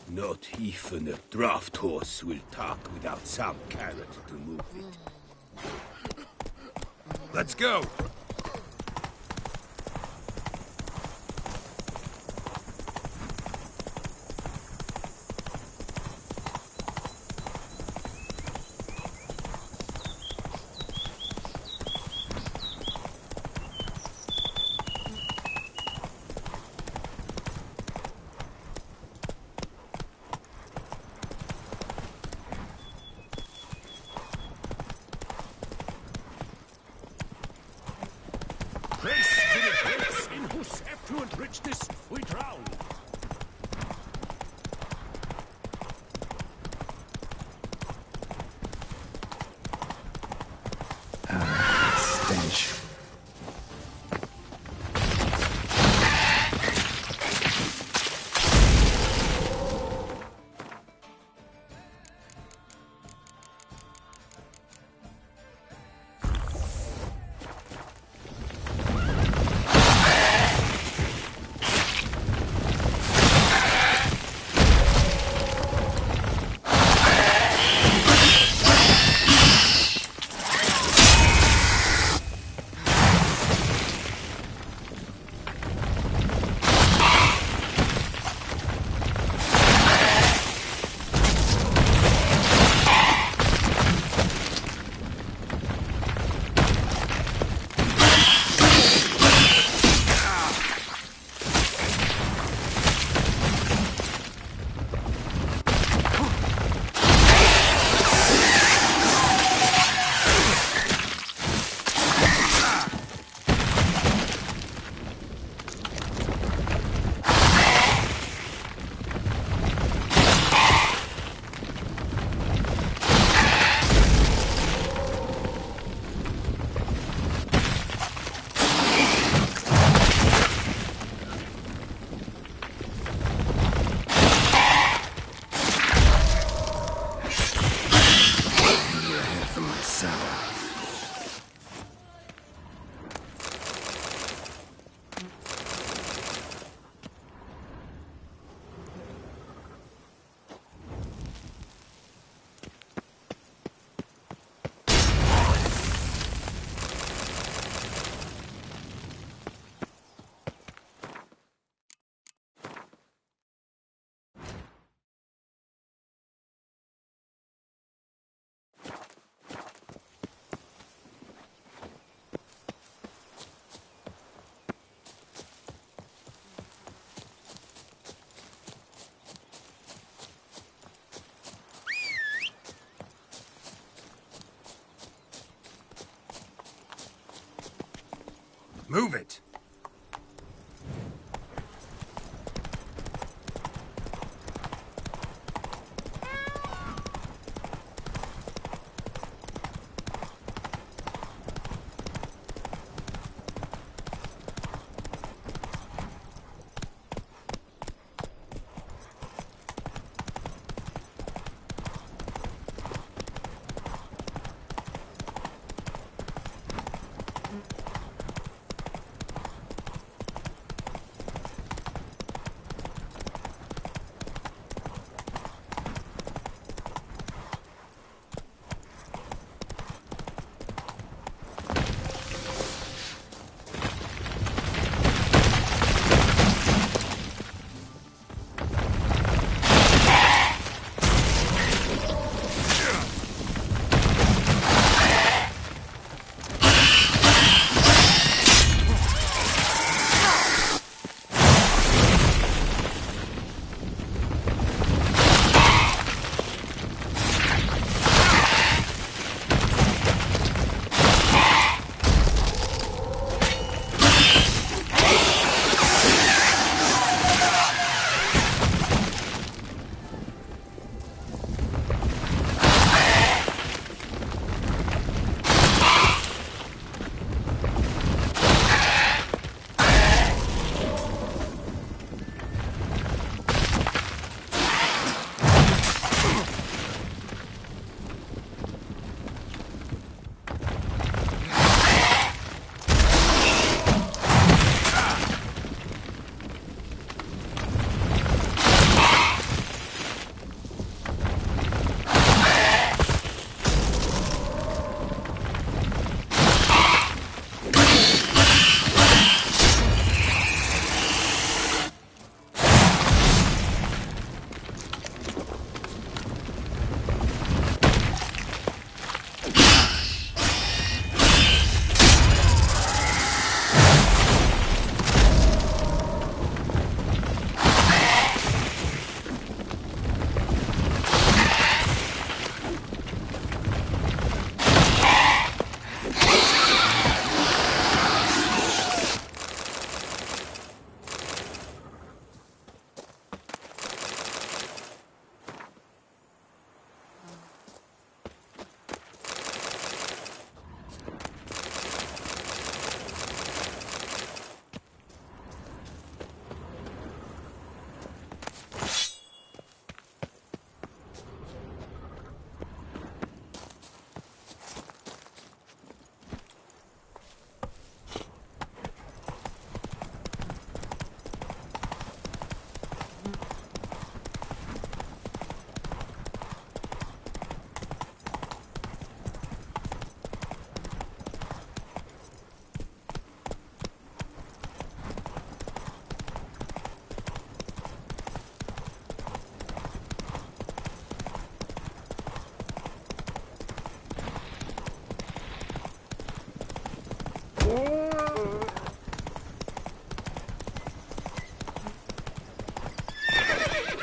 Not even a draft horse will talk without some carrot to move it. Let's go!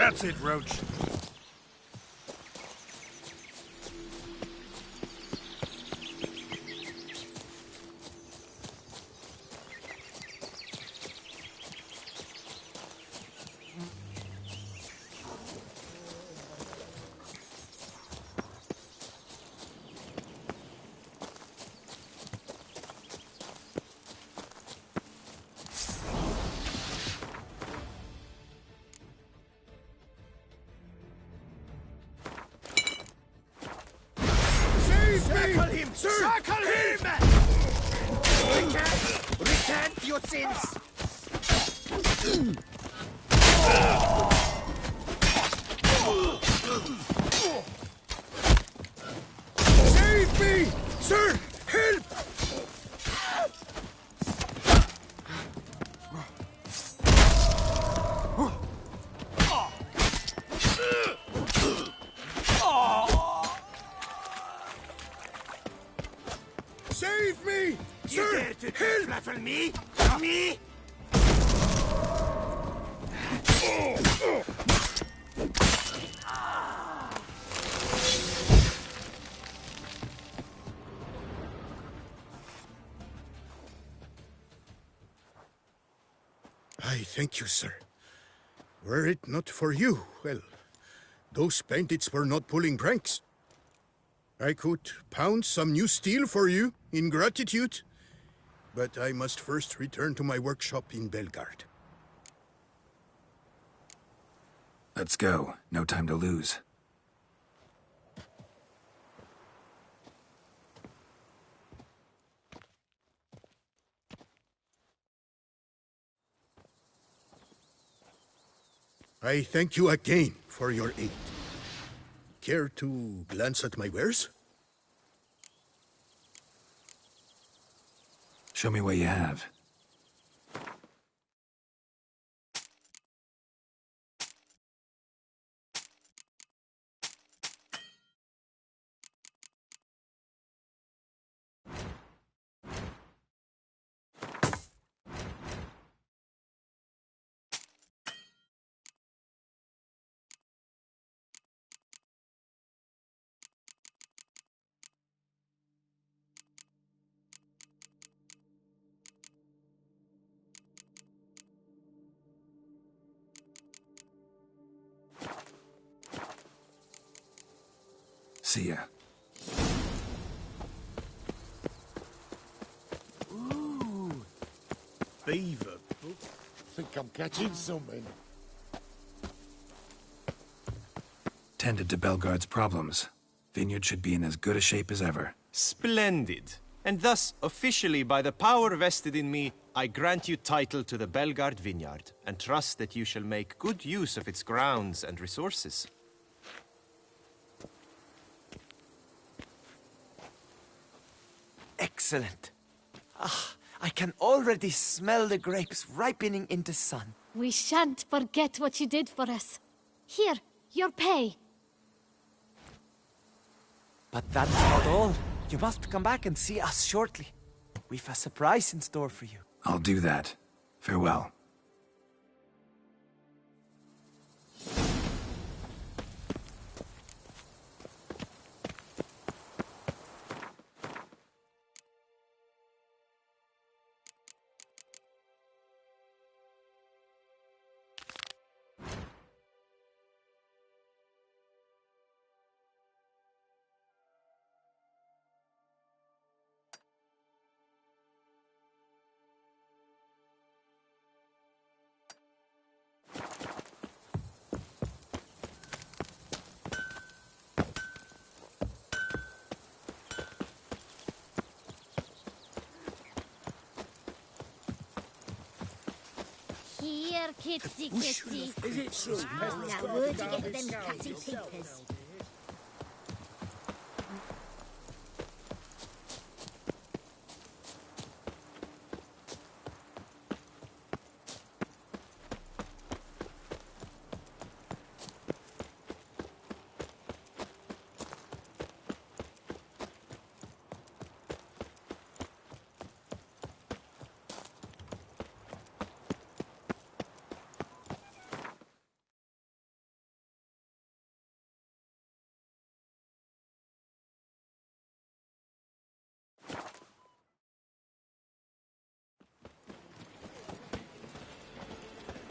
That's it, Roach. Circle him, sir! Circle him! Recant your sins! Save me! Sir! Help! Save me! You Sir! dare to Help! baffle me? Me? I thank you, sir. Were it not for you, well, those bandits were not pulling pranks. I could pound some new steel for you in gratitude, but I must first return to my workshop in Belgard. Let's go. No time to lose. I thank you again for your aid. Care to glance at my wares? Show me what you have. See ya. Ooh. Beaver. Think I'm catching something. Tended to Belgard's problems. Vineyard should be in as good a shape as ever. Splendid. And thus, officially by the power vested in me, I grant you title to the Belgard Vineyard, and trust that you shall make good use of its grounds and resources. Excellent. Ah, I can already smell the grapes ripening in the sun. We shan't forget what you did for us. Here, your pay. But that's not all. You must come back and see us shortly. We've a surprise in store for you. I'll do that. Farewell. Here, kitsy kitsy. Is it true? Now, where'd you get them catty papers?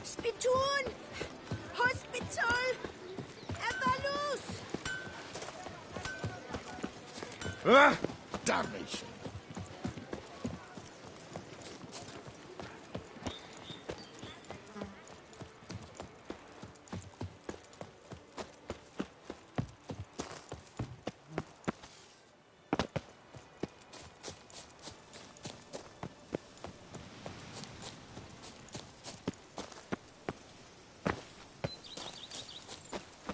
Spittoon! Hospital! Evalus! Ah, damnation.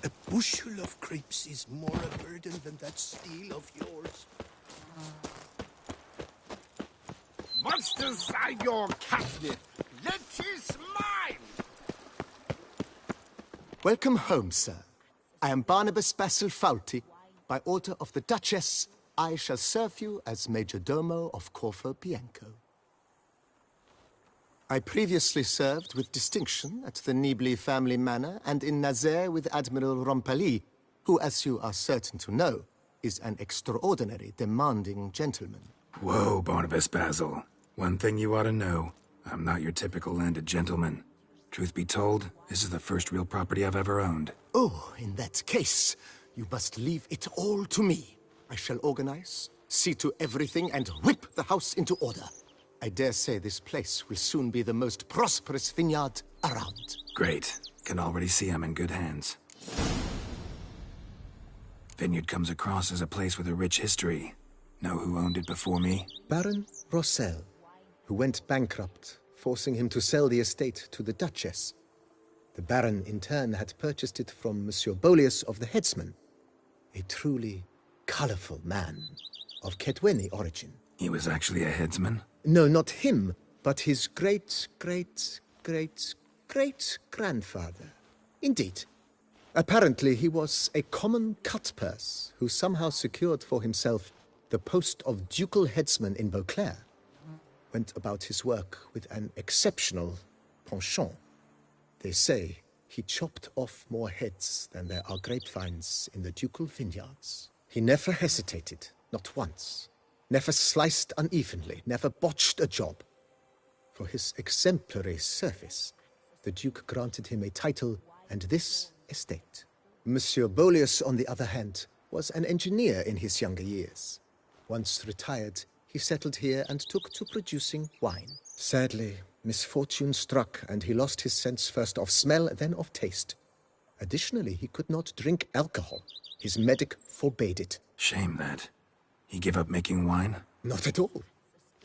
A bushel of grapes is more a burden than that steel of yours. Monsters are your captive. That is mine. Welcome home, sir. I am Barnabas Basil Fawlty. By order of the Duchess, I shall serve you as Major Domo of Corvo Bianco. I previously served with distinction at the Nibli family manor and in Nazaire with Admiral Rompali, who, as you are certain to know, is an extraordinary, demanding gentleman. Whoa, Barnabas Basil. One thing you ought to know. I'm not your typical landed gentleman. Truth be told, this is the first real property I've ever owned. Oh, in that case, you must leave it all to me. I shall organize, see to everything, and whip the house into order. I dare say this place will soon be the most prosperous vineyard around. Great. Can already see I'm in good hands. Vineyard comes across as a place with a rich history. Know who owned it before me? Baron Rossel, who went bankrupt, forcing him to sell the estate to the Duchess. The Baron, in turn, had purchased it from Monsieur Bolius of the Headsman, a truly colorful man of Ketweni origin. He was actually a headsman? No, not him, but his great-great-great-great-grandfather. Indeed. Apparently, he was a common cutpurse who somehow secured for himself the post of ducal headsman in Beauclair. Went about his work with an exceptional penchant. They say he chopped off more heads than there are grapevines in the ducal vineyards. He never hesitated, not once. Never sliced unevenly, never botched a job. For his exemplary service, the Duke granted him a title and this estate. Monsieur Bolius, on the other hand, was an engineer in his younger years. Once retired, he settled here and took to producing wine. Sadly, misfortune struck and he lost his sense first of smell, then of taste. Additionally, he could not drink alcohol. His medic forbade it. Shame that. He gave up making wine? Not at all.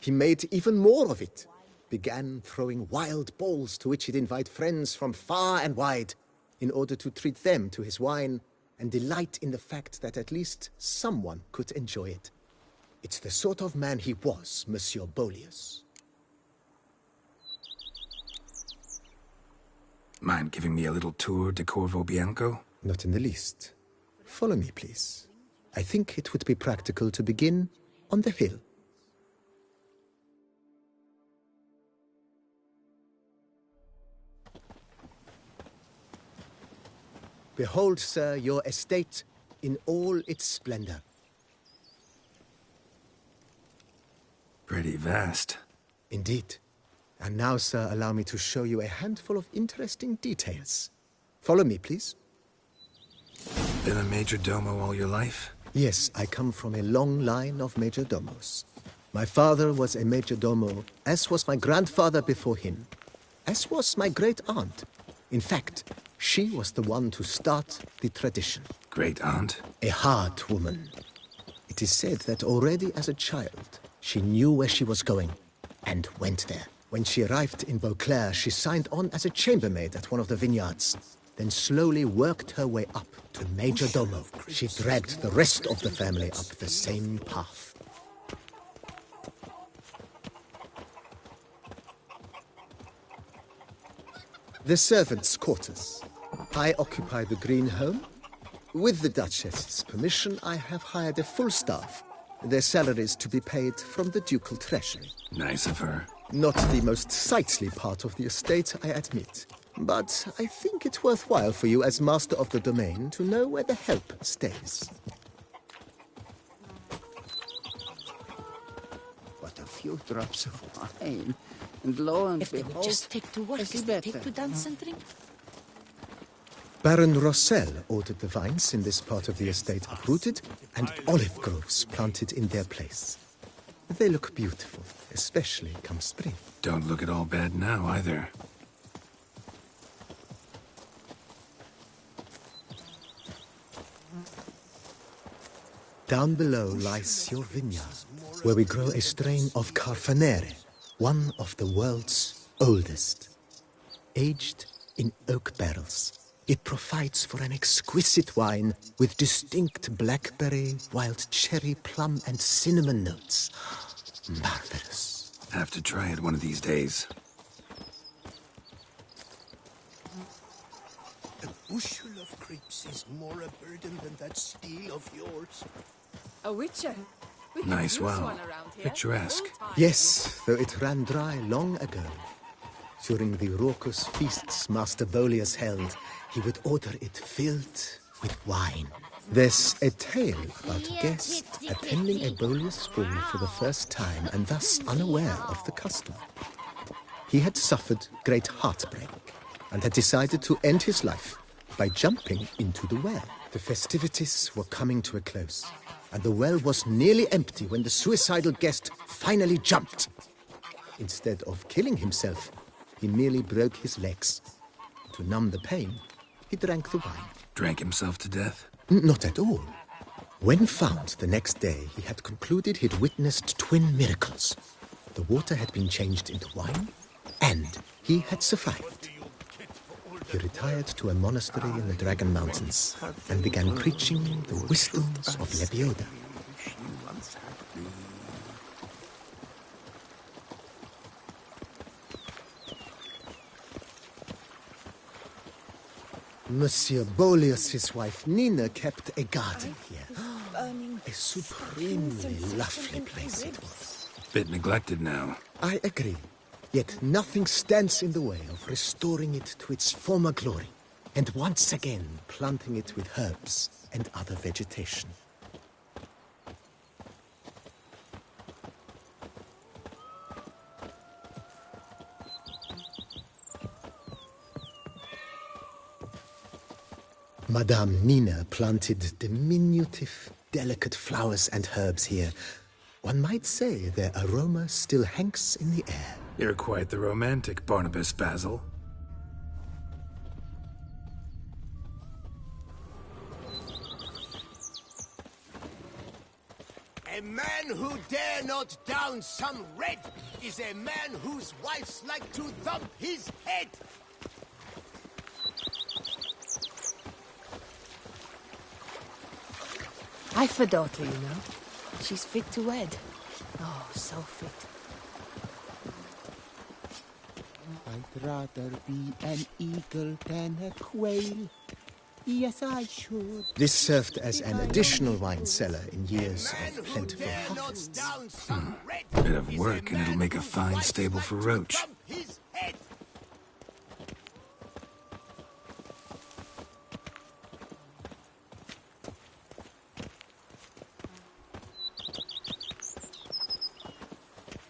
He made even more of it. Began throwing wild balls to which he'd invite friends from far and wide in order to treat them to his wine and delight in the fact that at least someone could enjoy it. It's the sort of man he was, Monsieur Bolius. Mind giving me a little tour de Corvo Bianco? Not in the least. Follow me, please. I think it would be practical to begin on the hill. Behold, sir, your estate in all its splendor. Pretty vast. Indeed. And now, sir, allow me to show you a handful of interesting details. Follow me, please. Been a major domo all your life? Yes, I come from a long line of major domos. My father was a major domo, as was my grandfather before him, as was my great-aunt. In fact, she was the one to start the tradition. Great-aunt? A hard woman. It is said that already as a child, she knew where she was going, and went there. When she arrived in Beauclair, she signed on as a chambermaid at one of the vineyards, then slowly worked her way up to major domo. She dragged the rest of the family up the same path. The servants' quarters. I occupy the green home. With the Duchess's permission, I have hired a full staff. Their salaries to be paid from the ducal treasury. Nice of her. Not the most sightly part of the estate, I admit. But I think it's worthwhile for you as master of the domain to know where the help stays. What a few drops of wine. And lo and If they would behold, just take to work, I see as they take better. to dance and drink. Baron Rossel ordered the vines in this part of the estate uprooted and olive groves planted in their place. They look beautiful, especially come spring. Don't look at all bad now, either. Down below lies your vineyard, where we grow a strain of Carfanere, one of the world's oldest. Aged in oak barrels, it provides for an exquisite wine with distinct blackberry, wild cherry, plum, and cinnamon notes. Marvelous. Have to try it one of these days. A bushel of grapes is more a burden than that steel of yours. A witcher. We could Nice use well. one around here. Picturesque. Full time. Yes, though it ran dry long ago. During the raucous feasts Master Bolius held, he would order it filled with wine. There's a tale about a guest attending a Bolius ball for the first time and thus unaware of the custom. He had suffered great heartbreak and had decided to end his life by jumping into the well. The festivities were coming to a close, and the well was nearly empty when the suicidal guest finally jumped. Instead of killing himself, he merely broke his legs. To numb the pain, he drank the wine. Drank himself to death? Not at all. When found the next day, he had concluded he'd witnessed twin miracles. The water had been changed into wine, and he had survived. He retired to a monastery in the Dragon Mountains and began preaching the wisdoms of Lebioda. Monsieur Bolius' wife Nina kept a garden here. A supremely lovely place it was. Bit neglected now. I agree. Yet nothing stands in the way of restoring it to its former glory, and once again planting it with herbs and other vegetation. Madame Nina planted diminutive, delicate flowers and herbs here. One might say their aroma still hangs in the air. You're quite the romantic, Barnabas Basil. A man who dare not down some red is a man whose wives like to thump his head. I've a daughter, you know. She's fit to wed. Oh, so fit. I'd rather be an eagle than a quail. Yes, I should. This served as an additional wine cellar in years of plentiful harvests. Bit of work and it'll make a fine stable for Roach.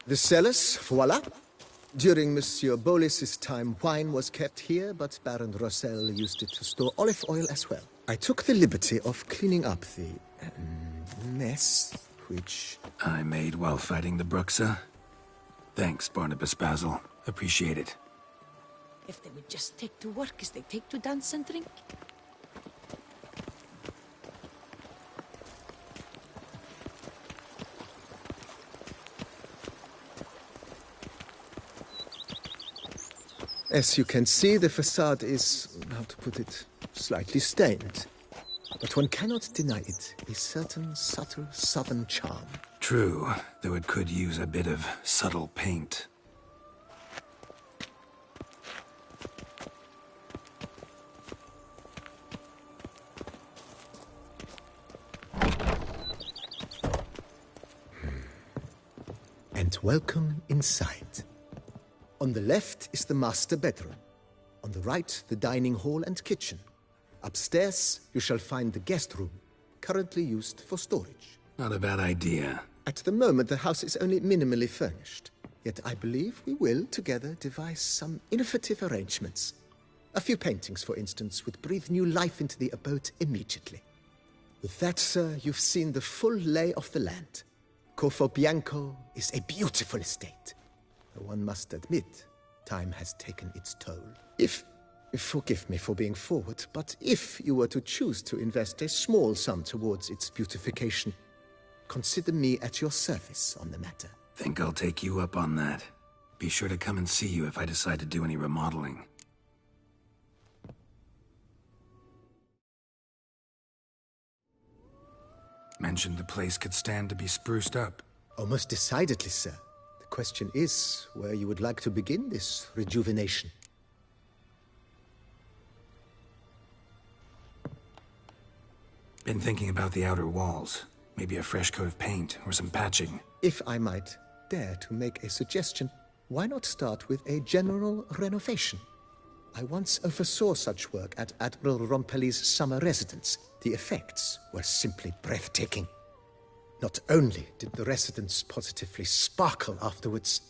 The cellars, voila. During Monsieur Bolis's time, wine was kept here, but Baron Rossel used it to store olive oil as well. I took the liberty of cleaning up the mess, which I made while fighting the Bruxa. Thanks, Barnabas Basil. Appreciate it. If they would just take to work as they take to dance and drink. As you can see, the facade is, how to put it, slightly stained. But one cannot deny it, a certain subtle southern charm. True, though it could use a bit of subtle paint. And welcome inside. On the left is the master bedroom. On the right, the dining hall and kitchen. Upstairs, you shall find the guest room, currently used for storage. Not a bad idea. At the moment, the house is only minimally furnished. Yet I believe we will, together, devise some innovative arrangements. A few paintings, for instance, would breathe new life into the abode immediately. With that, sir, you've seen the full lay of the land. Corvo Bianco is a beautiful estate. Though one must admit, time has taken its toll. Forgive me for being forward, but if you were to choose to invest a small sum towards its beautification, consider me at your service on the matter. Think I'll take you up on that. Be sure to come and see you if I decide to do any remodeling. Mentioned the place could stand to be spruced up. Almost decidedly, sir. The question is where you would like to begin this rejuvenation. Been thinking about the outer walls. Maybe a fresh coat of paint or some patching. If I might dare to make a suggestion, why not start with a general renovation? I once oversaw such work at Admiral Rompelli's summer residence. The effects were simply breathtaking. Not only did the residence positively sparkle afterwards,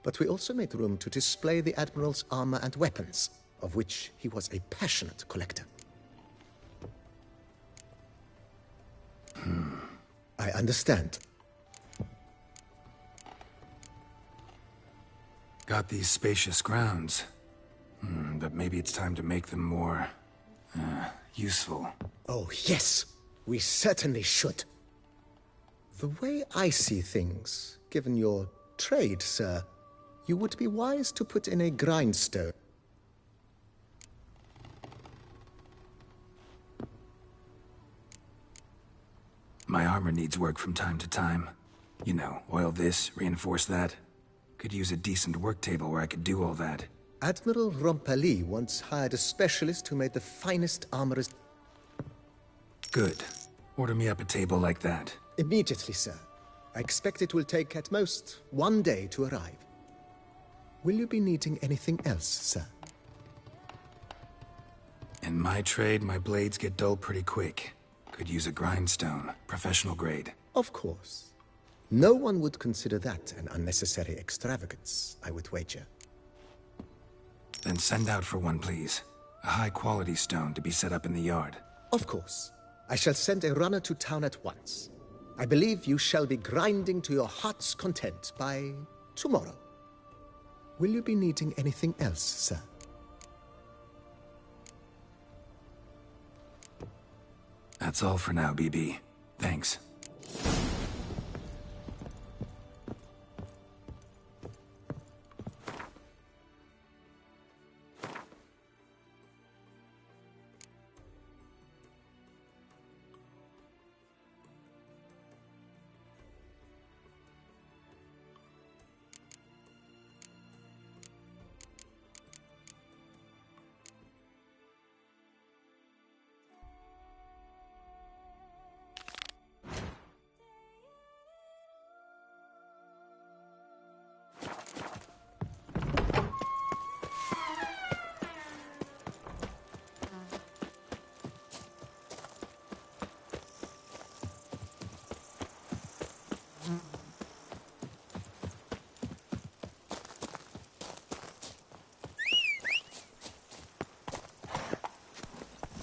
but we also made room to display the Admiral's armor and weapons, of which he was a passionate collector. I understand. Got these spacious grounds. But maybe it's time to make them more... useful. Oh, yes. We certainly should. The way I see things, given your trade, sir, you would be wise to put in a grindstone. My armor needs work from time to time. You know, oil this, reinforce that. Could use a decent work table where I could do all that. Admiral Rompelli once hired a specialist who made the finest armorers. Good. Order me up a table like that. Immediately, sir. I expect it will take at most 1 day to arrive. Will you be needing anything else, sir? In my trade, my blades get dull pretty quick. Could use a grindstone, professional grade. Of course. No one would consider that an unnecessary extravagance, I would wager. Then send out for one, please. A high-quality stone to be set up in the yard. Of course. I shall send a runner to town at once. I believe you shall be grinding to your heart's content by tomorrow. Will you be needing anything else, sir? That's all for now, BB. Thanks.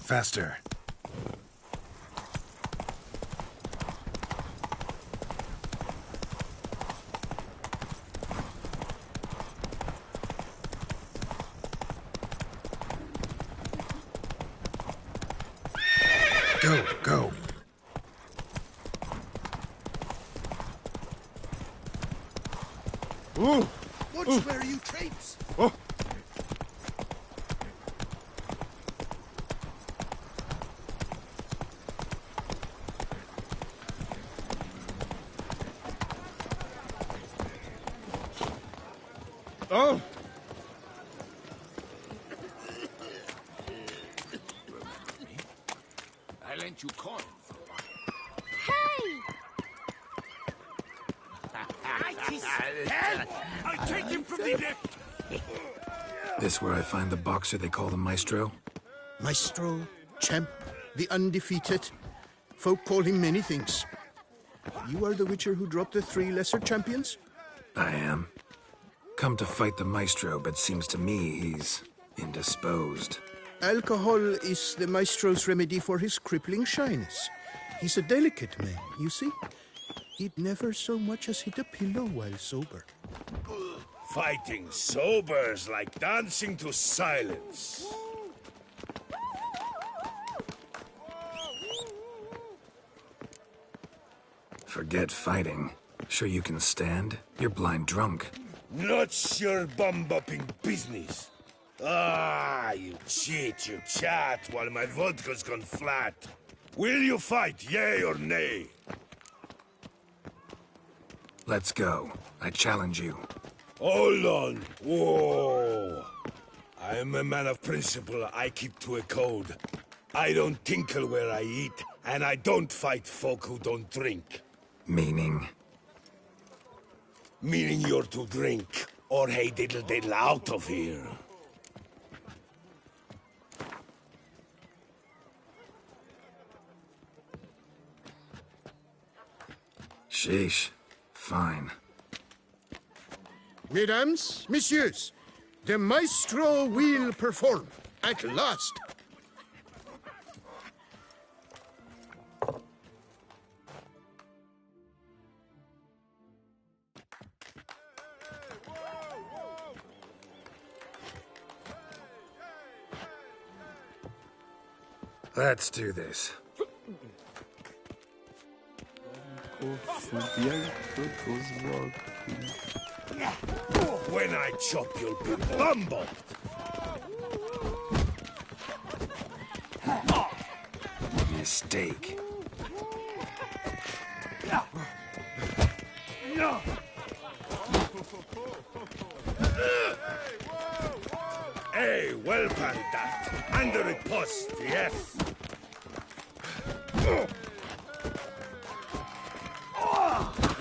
Faster. Go. Ooh! Watch where you traipse! Oh! Oh! I lent you coin. Hey! I'll take him from the neck! This where I find the boxer they call the Maestro? Maestro, champ, the undefeated. Folk call him many things. You are the Witcher who dropped the 3 lesser champions? I am. come to fight the Maestro, but seems to me he's indisposed. Alcohol is the Maestro's remedy for his crippling shyness. He's a delicate man, you see. He'd never so much as hit a pillow while sober. Fighting sober's like dancing to silence. Forget fighting. Sure you can stand? You're blind drunk. Not your bum-bopping business. Ah, you cheat, you chat, while my vodka's gone flat. Will you fight, yay or nay? Let's go. I challenge you. Hold on. Whoa. I am a man of principle. I keep to a code. I don't tinkle where I eat, and I don't fight folk who don't drink. Meaning? Meaning you're to drink, or hey diddle diddle out of here. Sheesh. Fine. Mesdames, messieurs, the Maestro will perform, at last. Let's do this. When I chop, you'll be bumbled. Mistake. Hey, well parried that. Under a post, yes.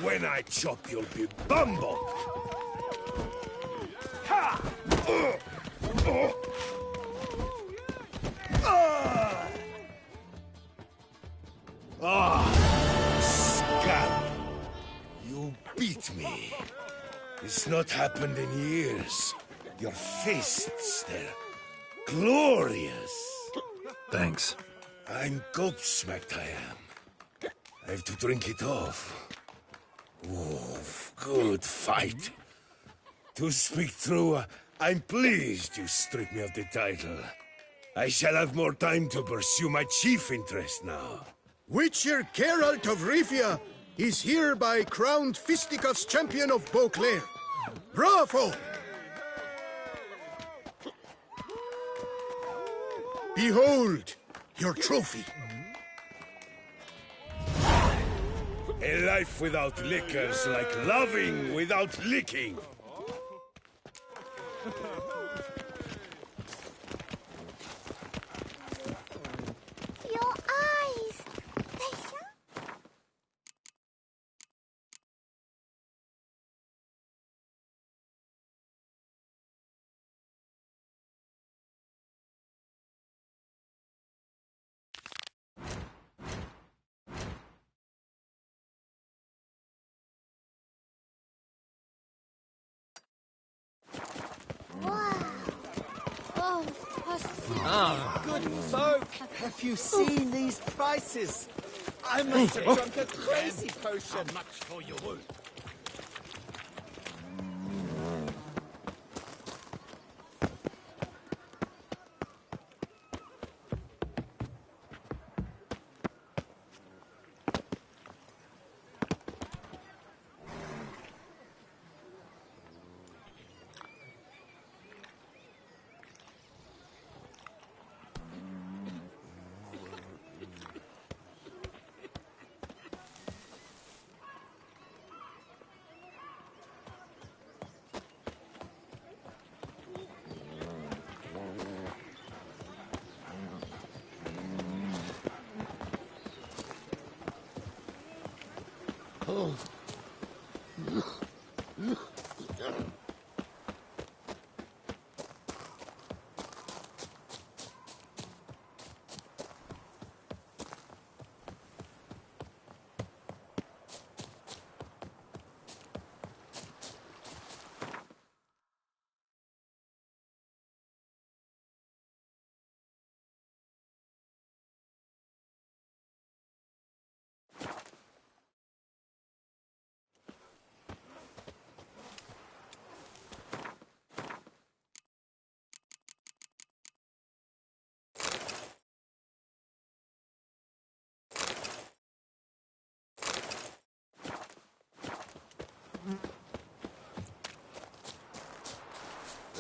When I chop, you'll be bumbled. Scab! You beat me. It's not happened in years. Your fists, they're glorious. Thanks. I'm gobsmacked, I am. I have to drink it off. Oh, good fight. To speak true, I'm pleased you stripped me of the title. I shall have more time to pursue my chief interest now. Witcher Geralt of Rivia is hereby crowned Fisticuffs champion of Beauclair. Bravo! Behold, your trophy. A life without liquor's like loving without licking. Good folk! Have you seen these prices? I must have drunk a crazy potion. How much for your wool?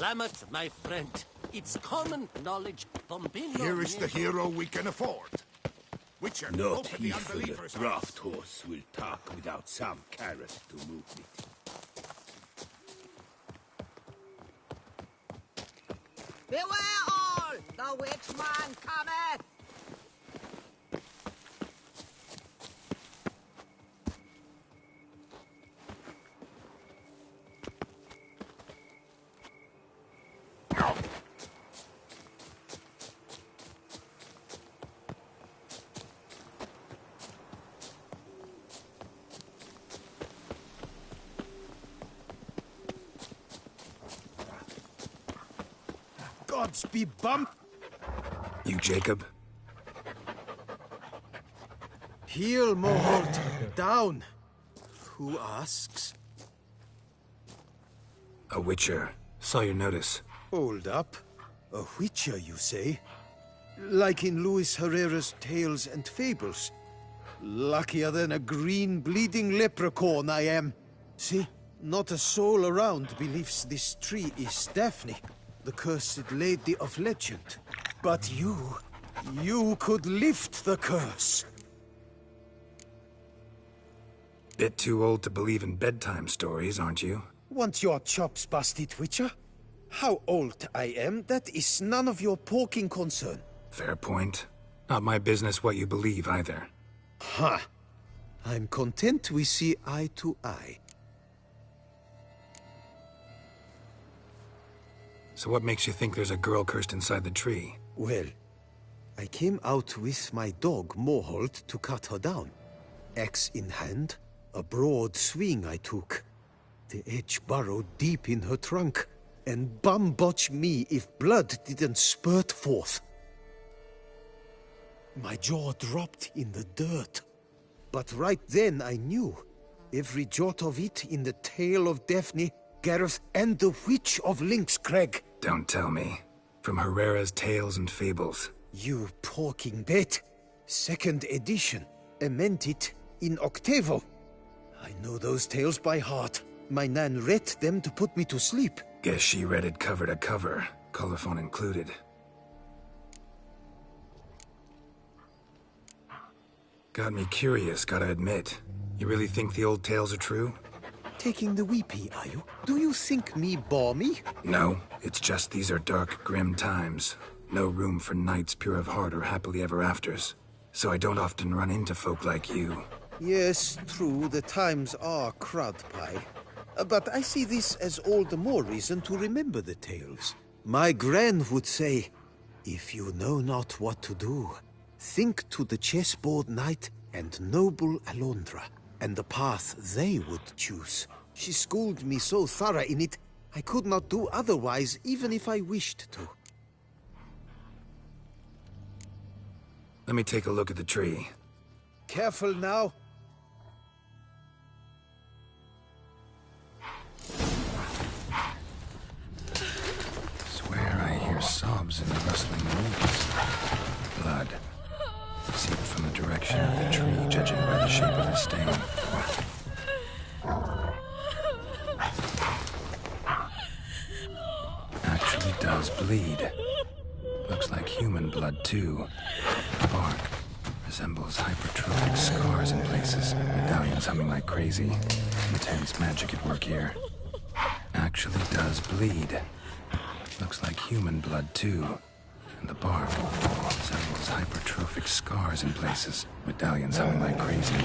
Klamath, my friend. It's common knowledge Bombino... Here is the hero we can afford. Witcher, Not open the he for the unbelievers' draft horse will talk without some carrot to move it. Beware all! The witch man cometh! Gods be bump! You Jacob? Heel, Moholt. Down. Who asks? A witcher. Saw your notice. Hold up. A witcher, you say? Like in Luis Herrera's Tales and Fables. Luckier than a green bleeding leprechaun I am. See, not a soul around believes this tree is Daphne, the cursed lady of legend. But you could lift the curse. Bit too old to believe in bedtime stories, aren't you? Want your chops busted, Witcher? How old I am, that is none of your porking concern. Fair point. Not my business what you believe, either. Ha! I'm content we see eye to eye. So what makes you think there's a girl cursed inside the tree? Well, I came out with my dog, Moholt, to cut her down. Axe in hand, a broad swing I took. The edge burrowed deep in her trunk, and bum-botch me if blood didn't spurt forth. My jaw dropped in the dirt. But right then I knew. Every jot of it in the tale of Daphne, Gareth, and the Witch of Lynxcrag. Don't tell me. From Herrera's Tales and Fables. You porking bet. Second edition. Amended in octavo. I know those tales by heart. My nan read them to put me to sleep. Guess she read it cover to cover, colophon included. Got me curious, gotta admit. You really think the old tales are true? Taking the weepy, are you? Do you think me balmy? No, it's just these are dark, grim times. No room for knights pure of heart or happily ever afters. So I don't often run into folk like you. Yes, true, the times are crud pie. But I see this as all the more reason to remember the tales. My gran would say, if you know not what to do, think to the chessboard knight and noble Alondra, and the path they would choose. She schooled me so thorough in it, I could not do otherwise, even if I wished to. Let me take a look at the tree. Careful now. Swear I hear sobs in the rustling leaves. Blood. See it from the direction of the tree, judging by the shape of the stain. Actually does bleed. Looks like human blood, too. The bark resembles hypertrophic scars in places. Medallions humming like crazy. Intense magic at work here. Actually does bleed. Looks like human blood, too. And the bark resembles hypertrophic scars in places. Medallions humming like crazy.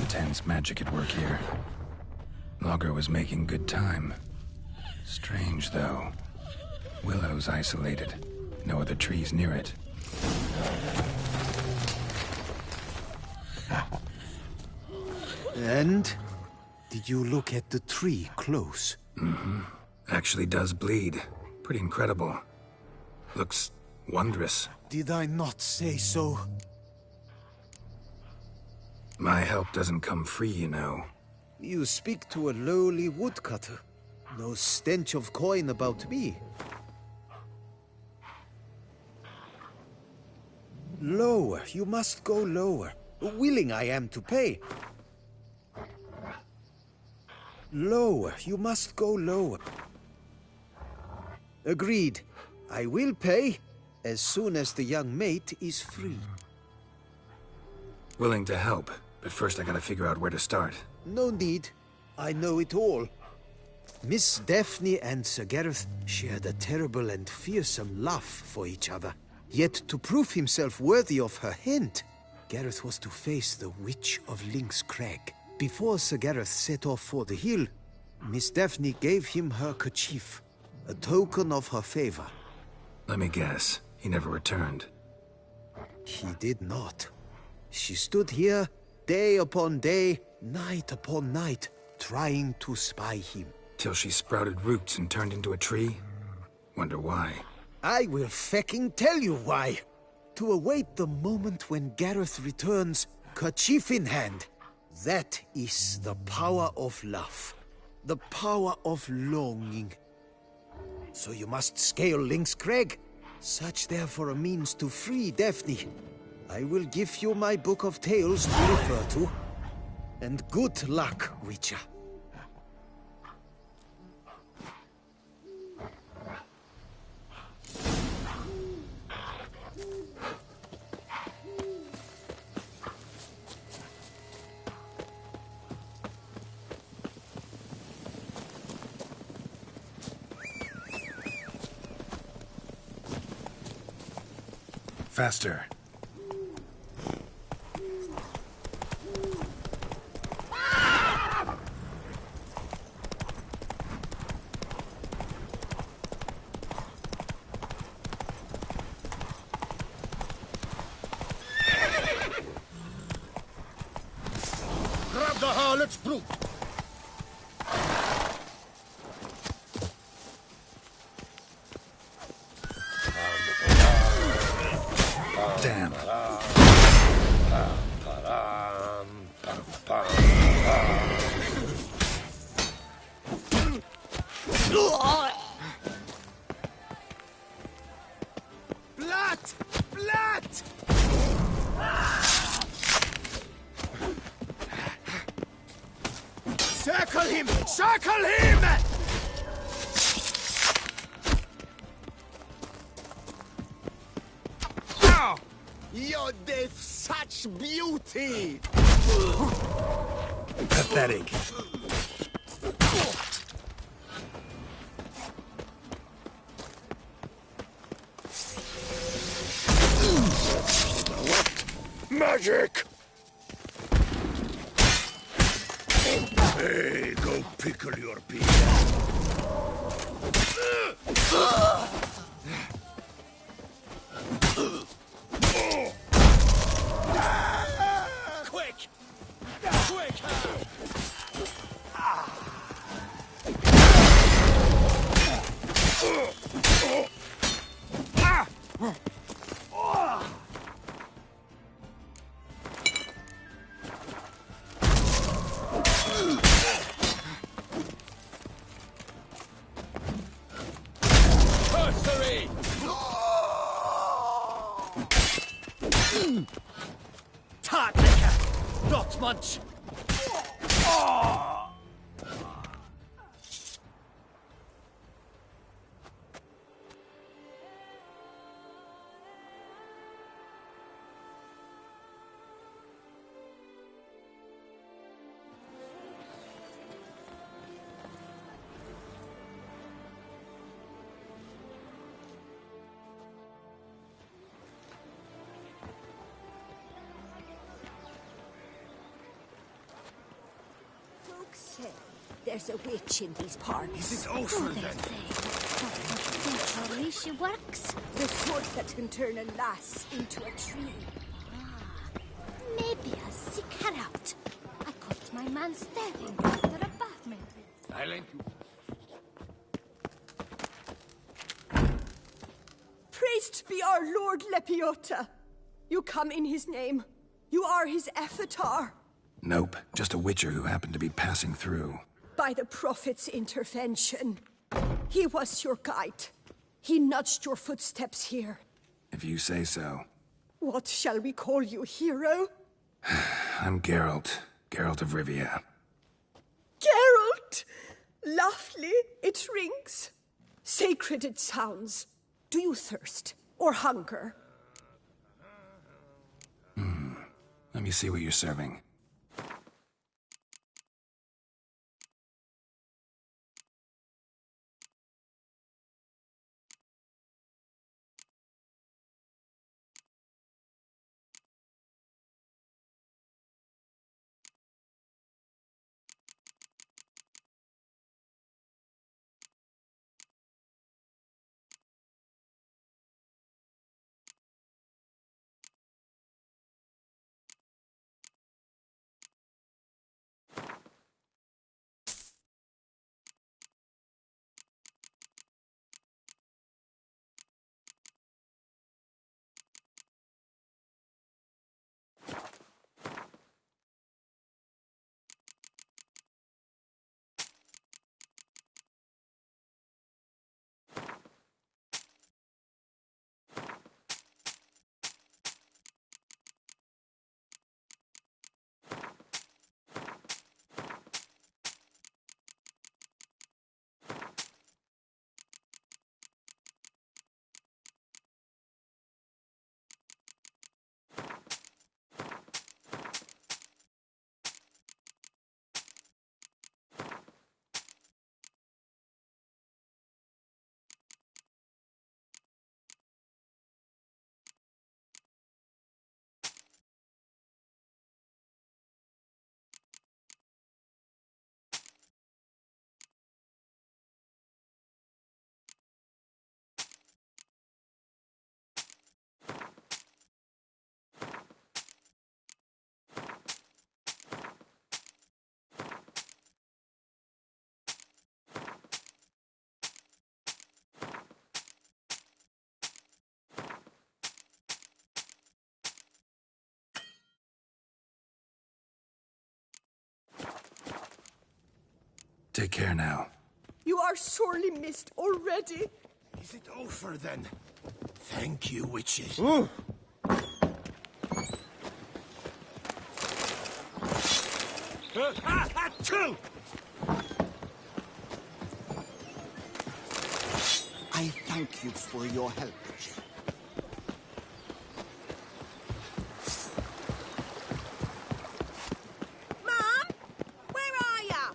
Intense magic at work here. Logger was making good time. Strange, though. Willow's isolated. No other trees near it. And? Did you look at the tree close? Mm-hmm. Actually does bleed. Pretty incredible. Looks wondrous. Did I not say so? My help doesn't come free, you know. You speak to a lowly woodcutter. No stench of coin about me. Lower, you must go lower. Willing I am to pay. Lower, you must go lower. Agreed. I will pay as soon as the young mate is free. Willing to help, but first I gotta figure out where to start. No need. I know it all. Miss Daphne and Sir Gareth shared a terrible and fearsome love for each other. Yet to prove himself worthy of her hand, Gareth was to face the Witch of Lynx Crag. Before Sir Gareth set off for the hill, Miss Daphne gave him her kerchief, a token of her favor. Let me guess, he never returned. He did not. She stood here, day upon day, night upon night, trying to spy him. Till she sprouted roots and turned into a tree? Wonder why. I will fecking tell you why. To await the moment when Gareth returns, kerchief in hand. That is the power of love. The power of longing. So you must scale Lynx Crag. Search there for a means to free Daphne. I will give you my book of tales to refer to. And good luck, Witcher. Faster. Grab the harlot's brute! Damn. Blood! Blood! Circle him! Circle him! Oh! Your death, such beauty! Pathetic. Magic! Hey, go pickle your peas. Quick! Quick! Sorcery! Tart liquor! Not much! Folks say there's a witch in these parts. Is it awful They then? say that naturally she works. The sort that can turn a lass into a tree. Maybe I'll seek her out. I caught my man staring after a bathman. Silent. Praised be our Lord Lepiota. You come in his name. You are his avatar. Nope, just a witcher who happened to be passing through. By the prophet's intervention. He was your guide. He nudged your footsteps here. If you say so. What shall we call you, hero? I'm Geralt. Geralt of Rivia. Geralt! Lovely, it rings. Sacred it sounds. Do you thirst or hunger? Let me see what you're serving. Take care now. You are sorely missed already. Is it over then? Thank you, witches. Achoo! I thank you for your help. Mom? Where are ya?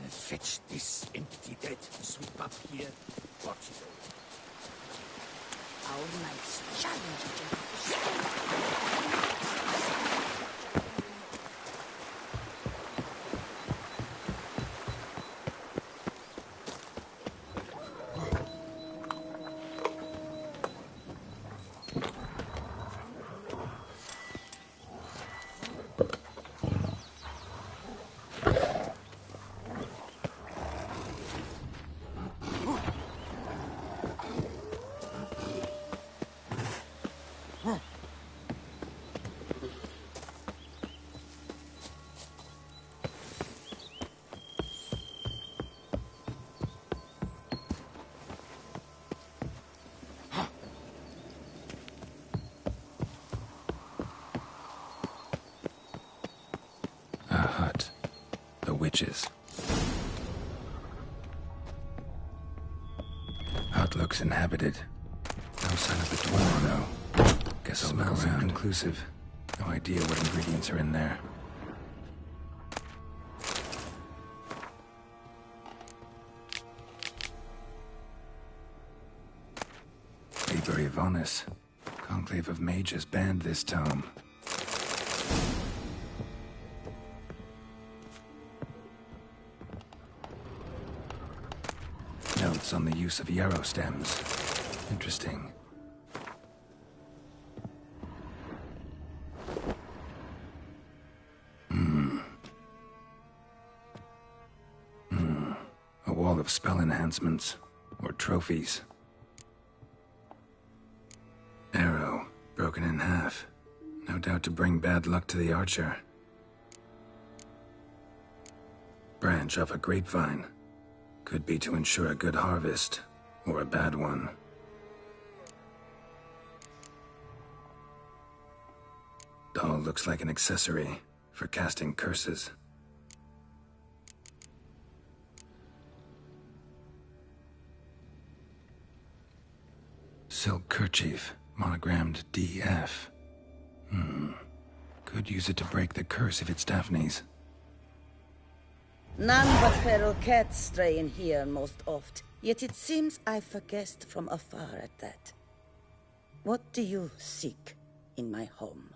Fetch this empty dead. Sweep up here. Watch it. Our knight's challenge. Witches. Hut looks inhabited. No sign of a dweller, though. Guess I'll look around. Inconclusive. No idea what ingredients are in there. Liber Yvonis. Conclave of Mages banned this tome. Notes on the use of yarrow stems. Interesting. A wall of spell enhancements, or trophies. Arrow, broken in half. No doubt to bring bad luck to the archer. Branch off a grapevine. Could be to ensure a good harvest, or a bad one. Doll looks like an accessory for casting curses. Silk kerchief, monogrammed DF. Could use it to break the curse if it's Daphne's. None but feral cats stray in here most oft, yet it seems I've guessed from afar at that. What do you seek in my home?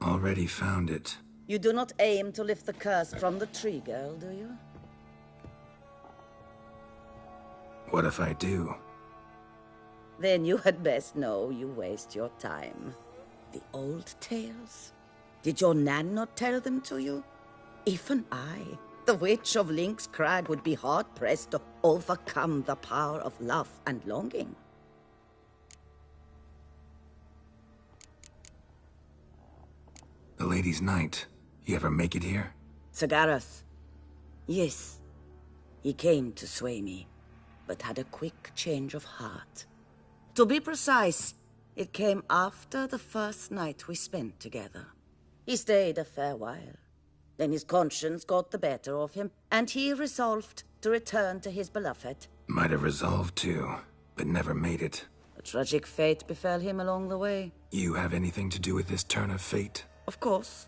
Already found it. You do not aim to lift the curse from the tree girl, do you? What if I do? Then you had best know you waste your time. The old tales? Did your Nan not tell them to you? Even I, the Witch of Lynx Crag, would be hard-pressed to overcome the power of love and longing. The Lady's Knight. You ever make it here? Sagarath. Yes. He came to sway me, but had a quick change of heart. To be precise, it came after the first night we spent together. He stayed a fair while. Then his conscience got the better of him, and he resolved to return to his beloved. Might have resolved to, but never made it. A tragic fate befell him along the way. You have anything to do with this turn of fate? Of course.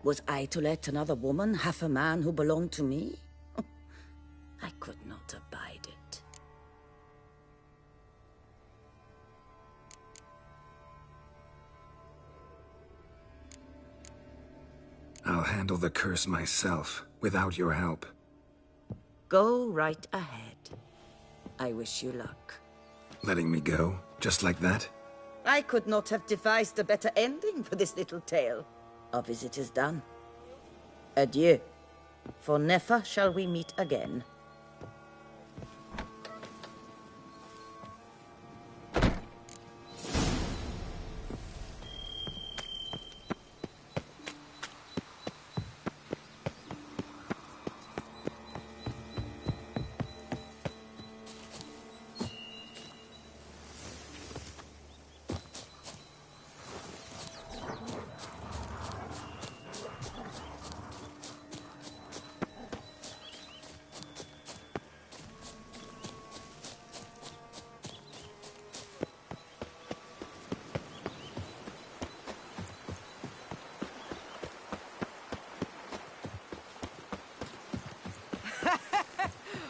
Was I to let another woman have a man who belonged to me? I could not abide it. I'll handle the curse myself, without your help. Go right ahead. I wish you luck. Letting me go, just like that? I could not have devised a better ending for this little tale. Our visit is done. Adieu, for never shall we meet again.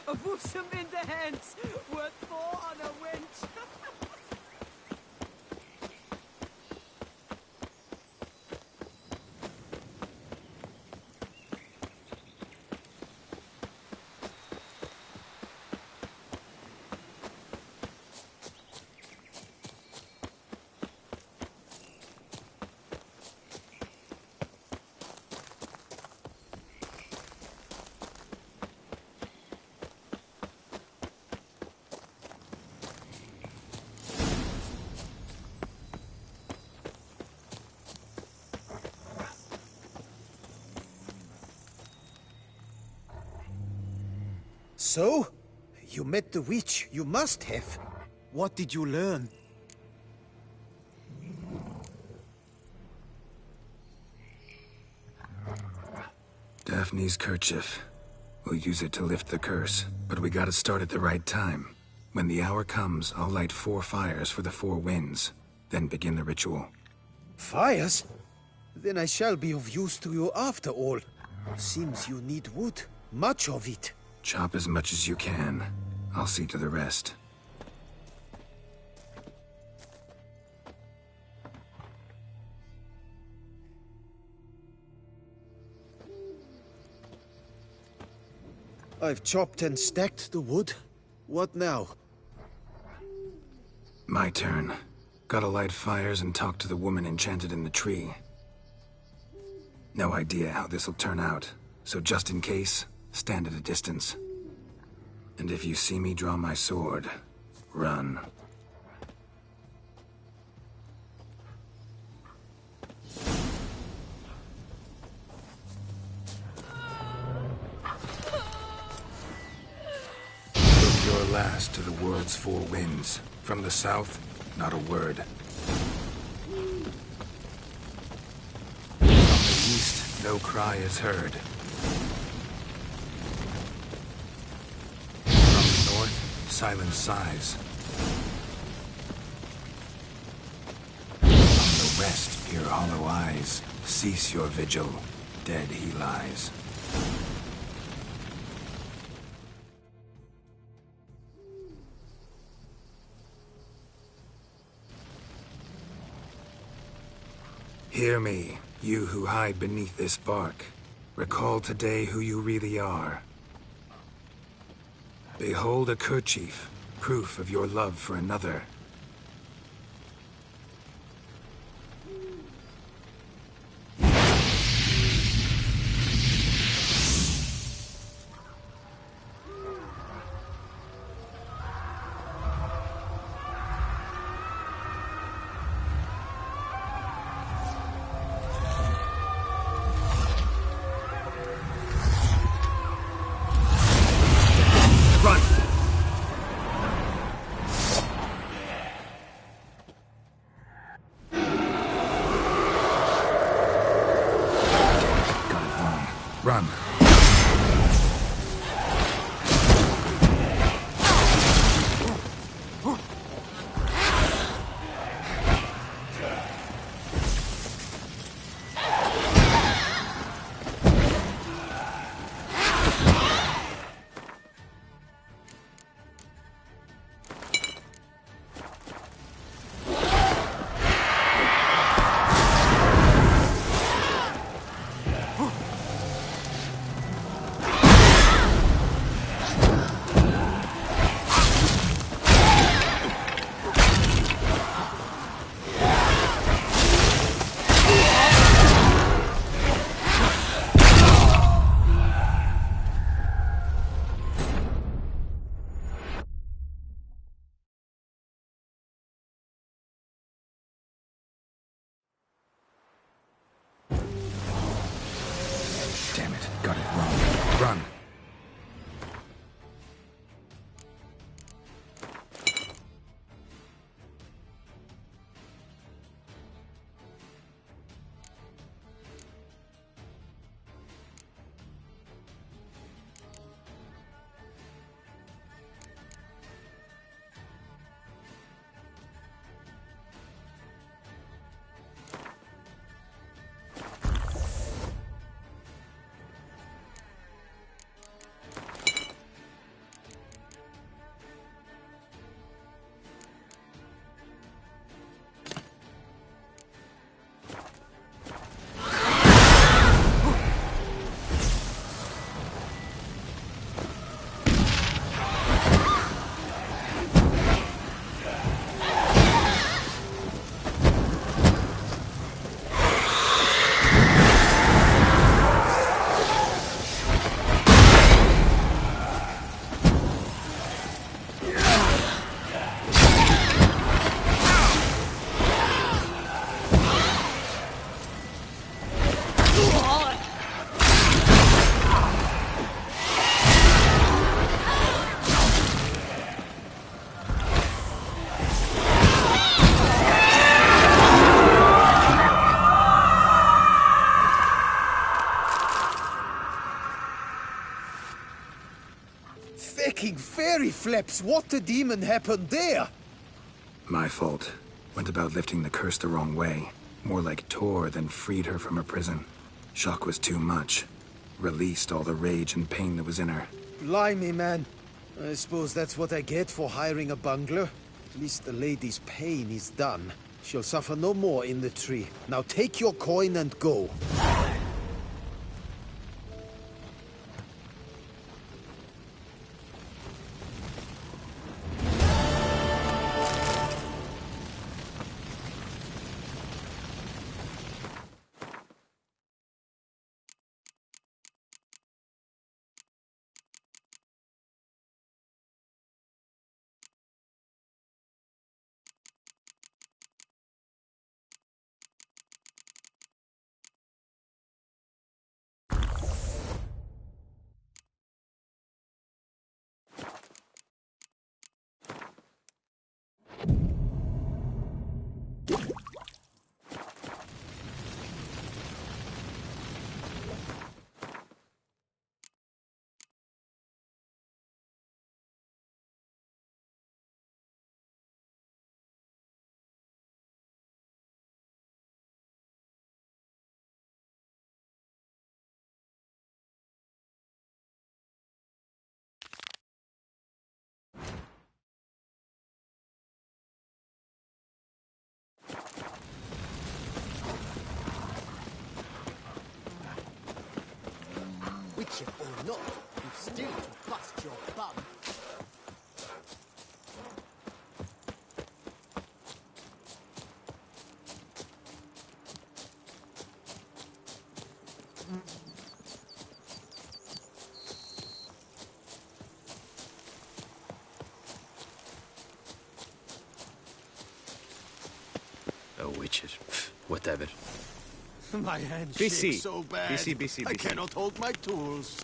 A bosom in the hands, worth 4 on a wench. So? You met the witch. You must have. What did you learn? Daphne's kerchief. We'll use it to lift the curse, but we gotta start at the right time. When the hour comes, I'll light 4 fires for the 4 winds, then begin the ritual. Fires? Then I shall be of use to you after all. Seems you need wood. Much of it. Chop as much as you can. I'll see to the rest. I've chopped and stacked the wood. What now? My turn. Gotta light fires and talk to the woman enchanted in the tree. No idea how this'll turn out, so just in case, stand at a distance. And if you see me draw my sword, run. Look your last to the world's 4 winds. From the south, not a word. From the east, No cry is heard. From the north, silent sighs. From the west, peer hollow eyes. Cease your vigil. Dead he lies. Hear me, you who hide beneath this bark. Recall today who you really are. Behold a kerchief, proof of your love for another. Run. Damn it, got it wrong. Run. Fecking fairy flaps! What the demon happened there? My fault. Went about lifting the curse the wrong way. More like tore than freed her from her prison. Shock was too much. Released all the rage and pain that was in her. Blimey, man. I suppose that's what I get for hiring a bungler. At least the lady's pain is done. She'll suffer no more in the tree. Now take your coin and go. witcher or not, you've still to bust your bum. Oh, witches. Whatever. My hand BC. shakes so bad. BC. I cannot hold my tools.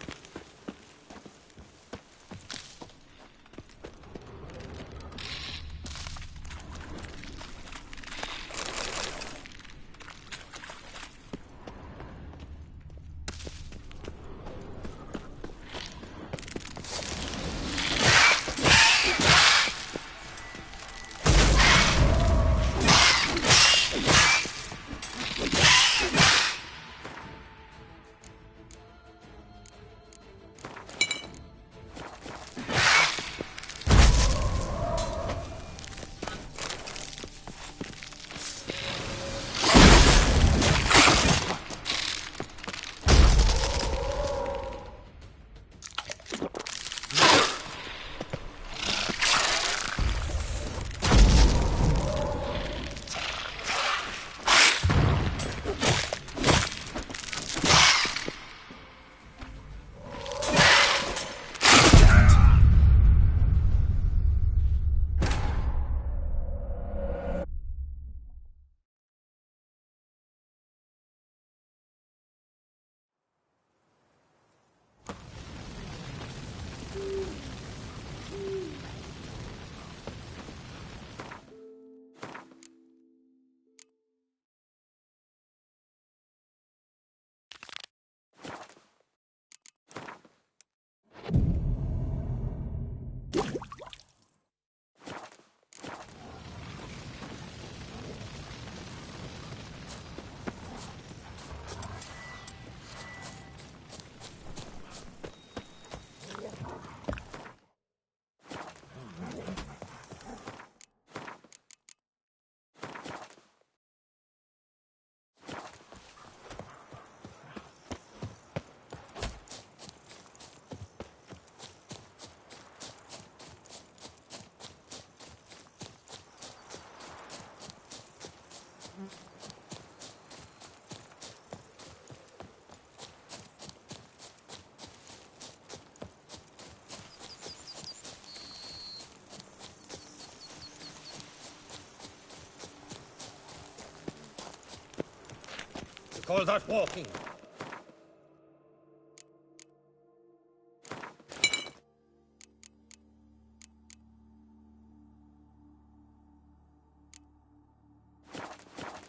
Call that walking.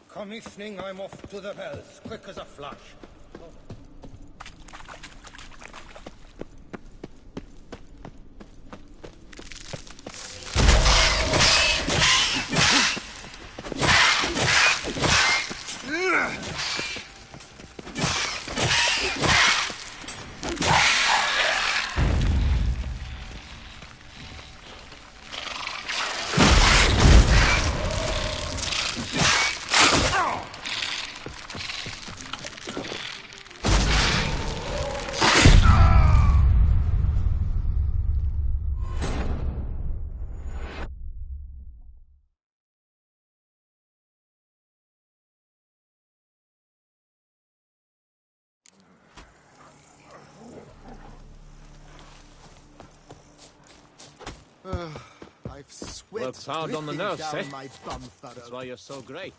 Commissioning, I'm off to the bells, quick as a flash. I've sweat Works hard on the dripping nerves, down eh? my bum furrow. That's why you're so great.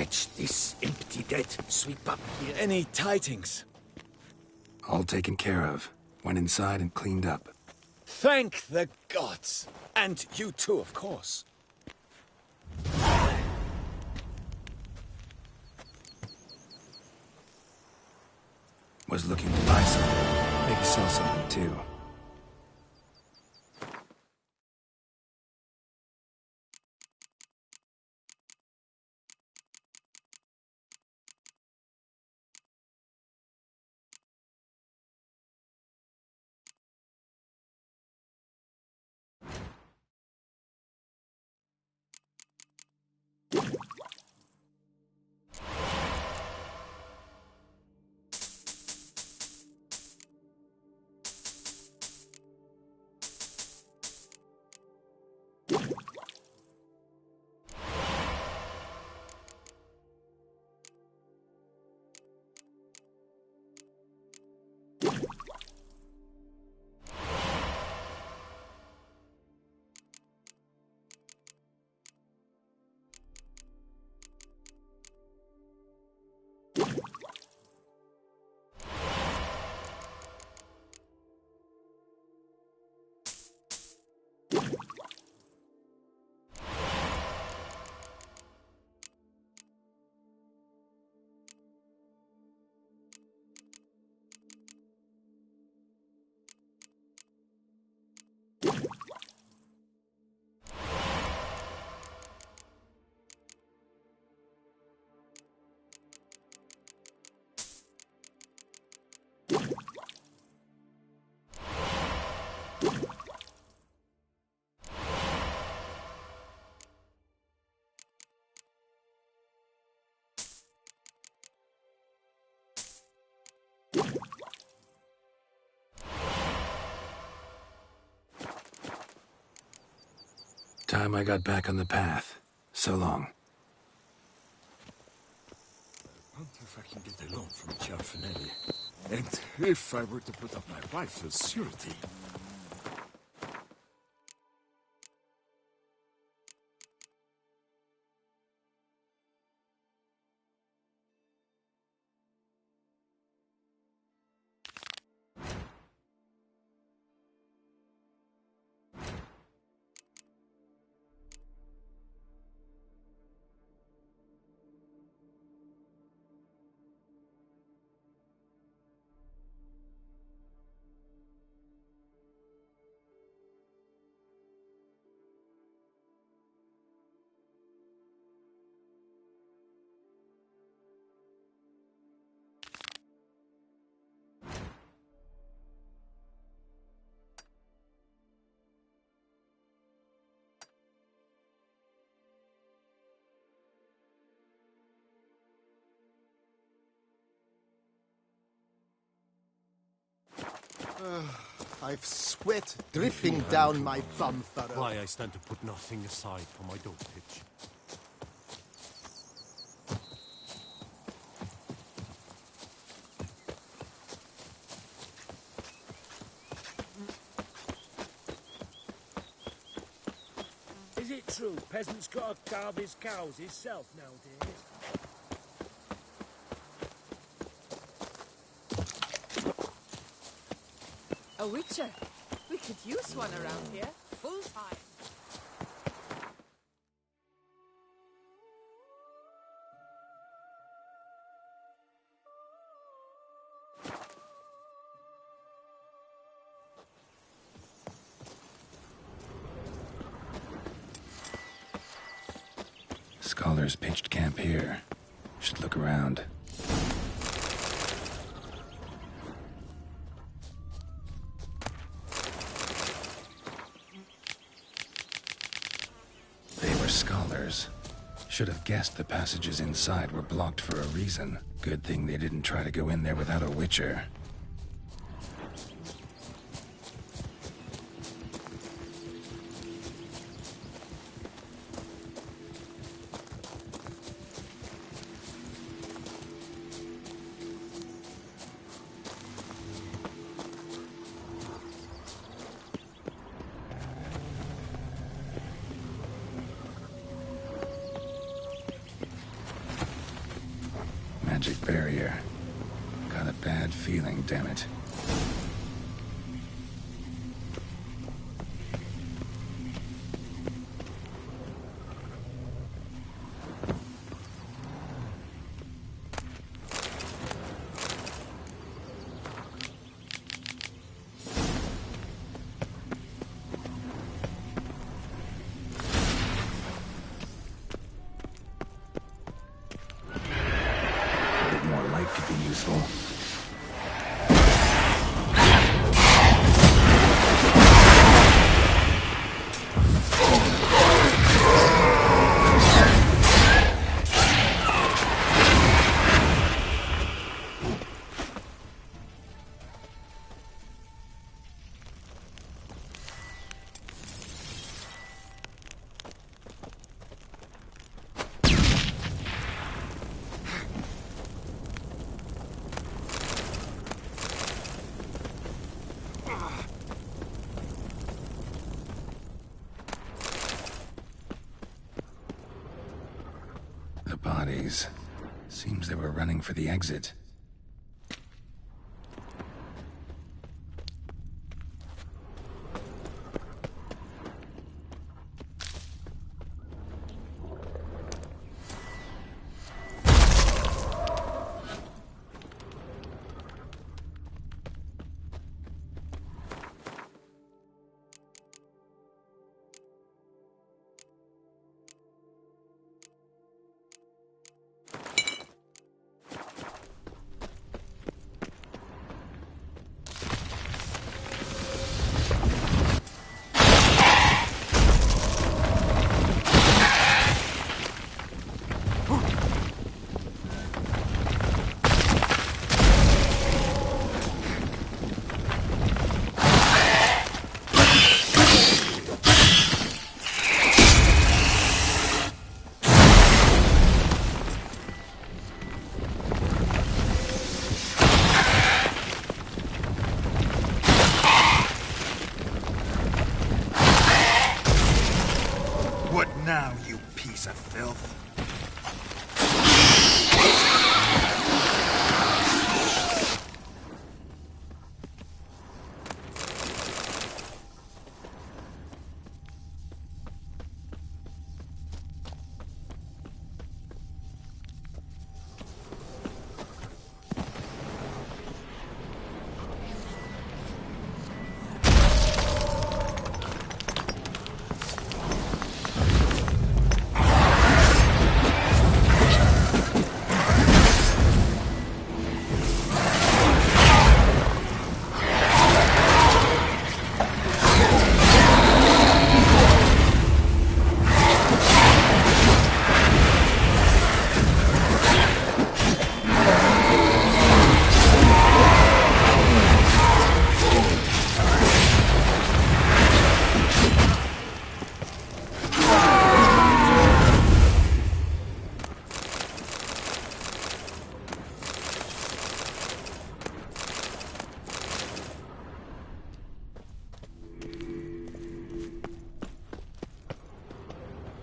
Fetch this empty dead. Sweep up here. Any tidings? All taken care of. Went inside and cleaned up. Thank the gods. And you too, of course. Was looking to buy something. Maybe sell something too. Time I got back on the path. So long. I wonder if I can get a loan from Gianfinelli. And if I were to put up my wife as surety. I've sweat dripping down my bum furrow. Why I stand to put nothing aside for my dog pitch. Is it true peasants gotta carve his cows himself nowadays? A witcher. We could use one around here. Full time. Scholars pitched camp here. Should look around. They were scholars. Should have guessed the passages inside were blocked for a reason. Good thing they didn't try to go in there without a witcher. magic barrier. Got a bad feeling, damn it. Could be useful. Bodies. Seems they were running for the exit. What now, you piece of filth?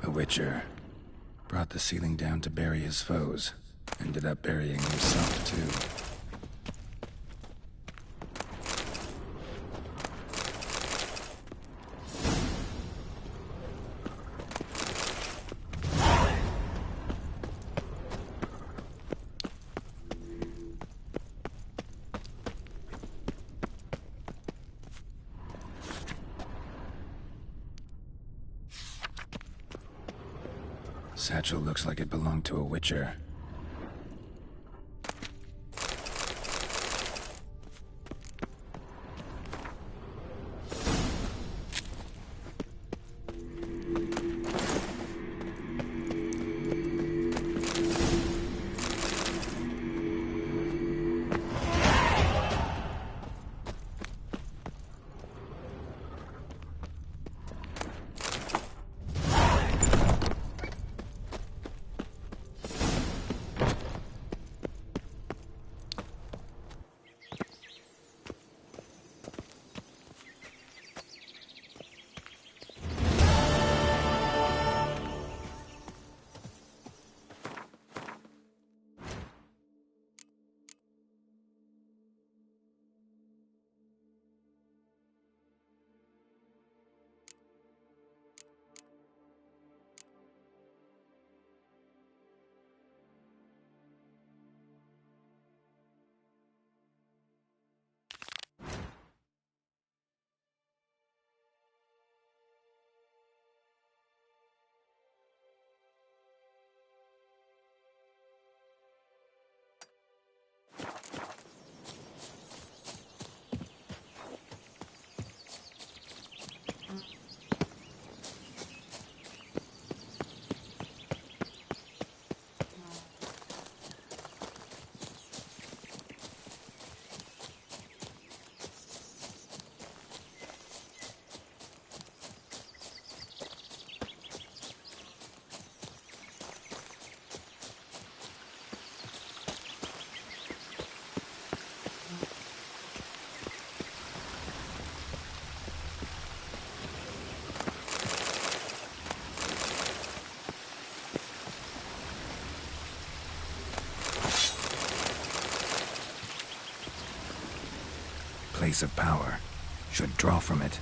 A Witcher. Brought the ceiling down to bury his foes. Ended up burying himself, too. Satchel looks like it belonged to a Witcher. place of power, should draw from it.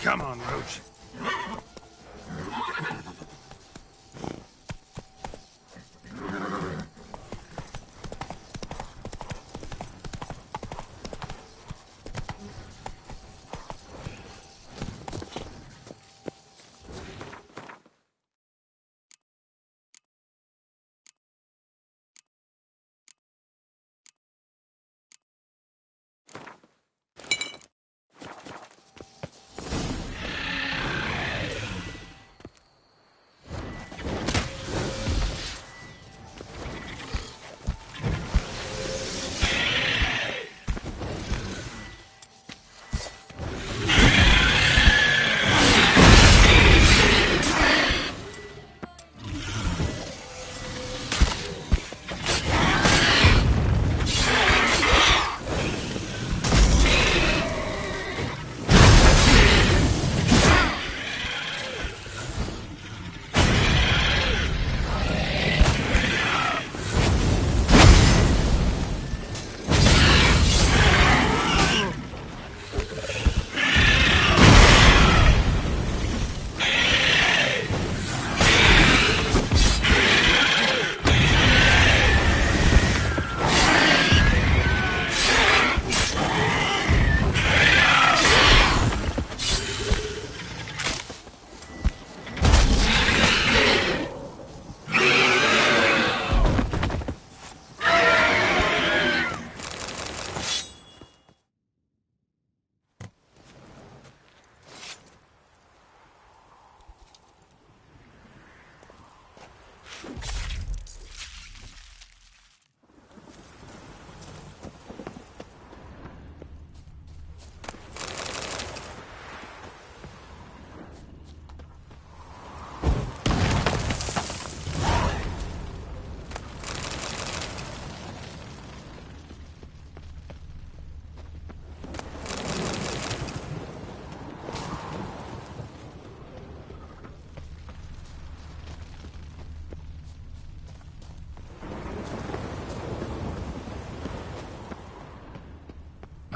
Come on, Roach.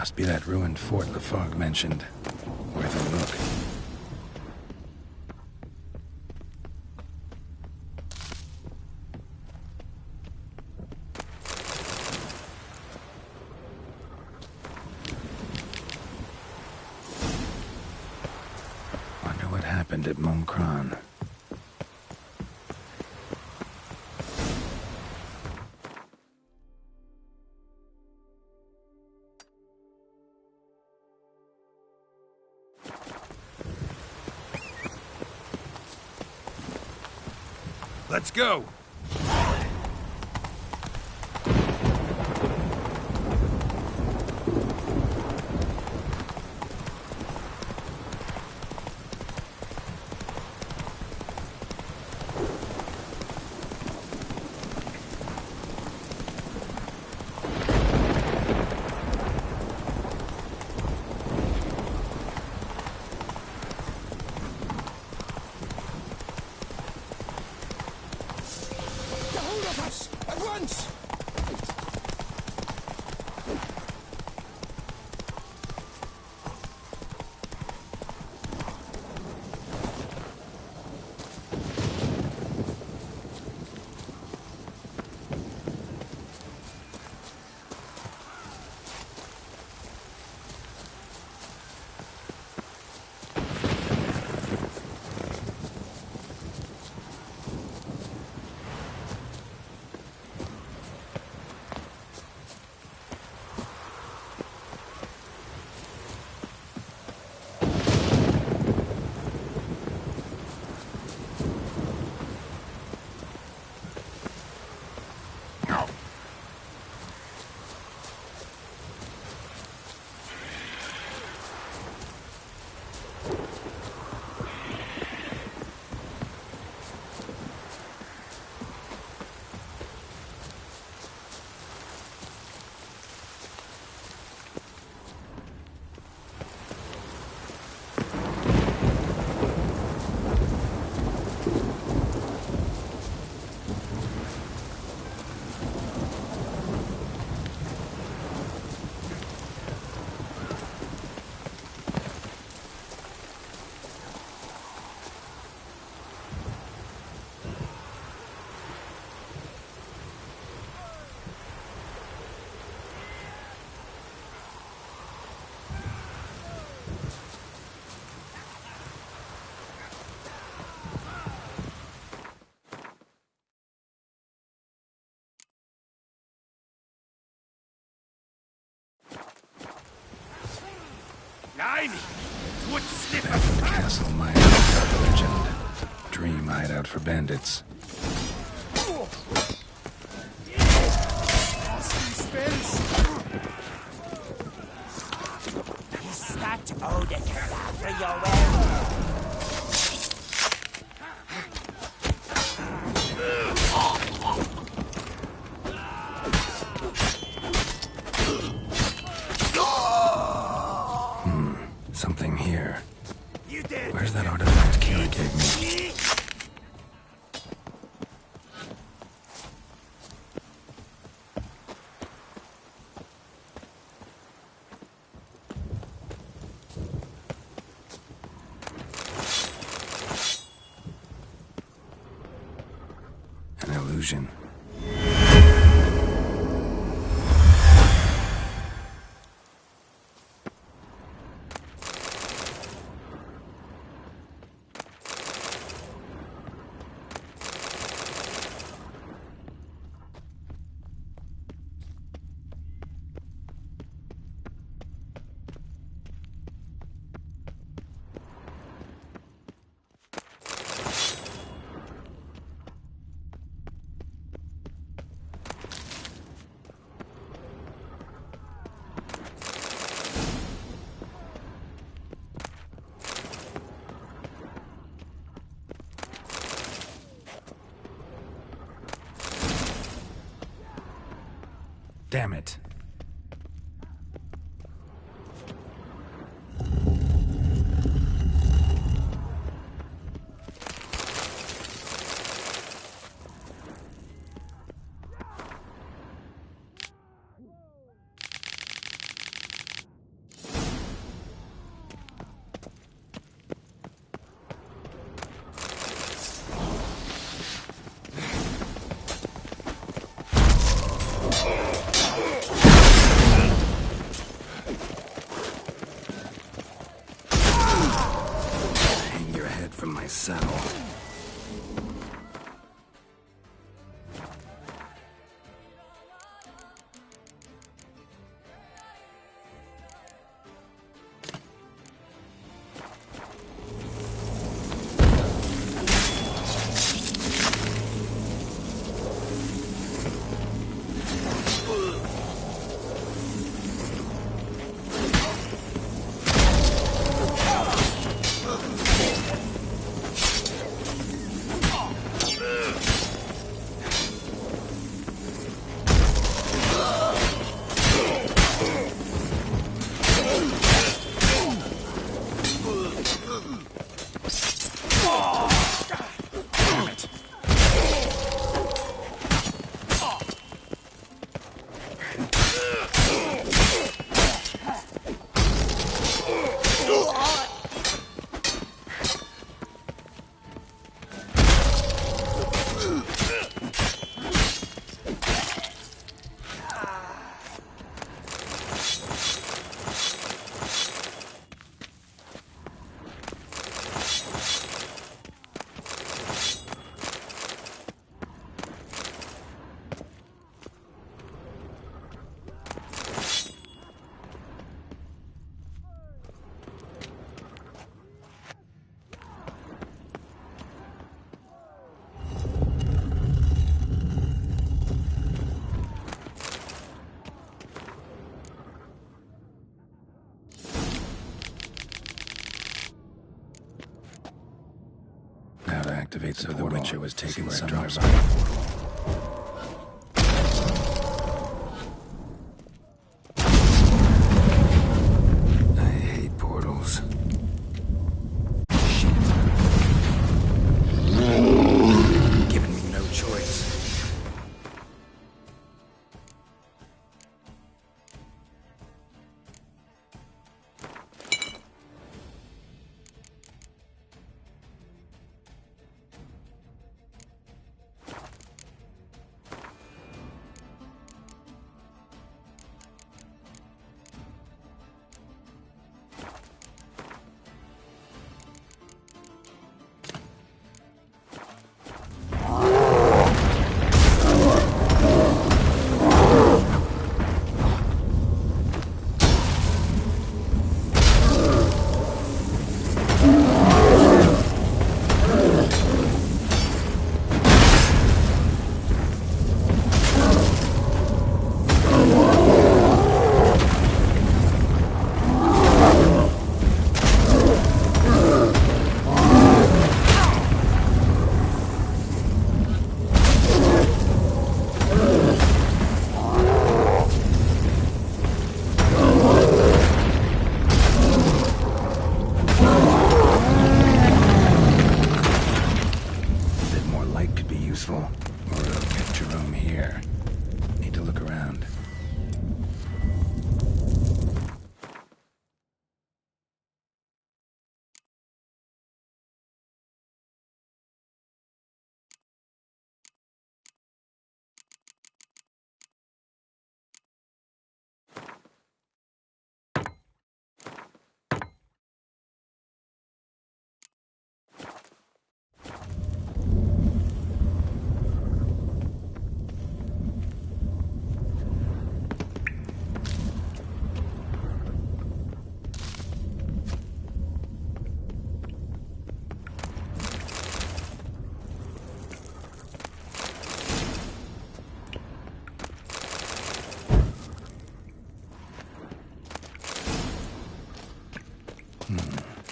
Must be that ruined fort Lefog mentioned. Worth a look. happened at Moncran. Let's go! Castle Maya legend. Dream hideout for bandits. Is that Eau de Cadavre you're wearing? Something here. Where's that artifact Kira gave me? An illusion. Damn it. saddle. Now to activate so the Witcher was taken somewhere by the portal. I hate portals. Shit. Giving me no choice.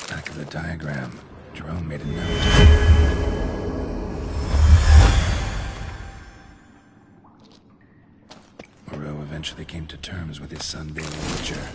Back of the diagram. Jerome made a note. Moreau eventually came to terms with his son being a Witcher.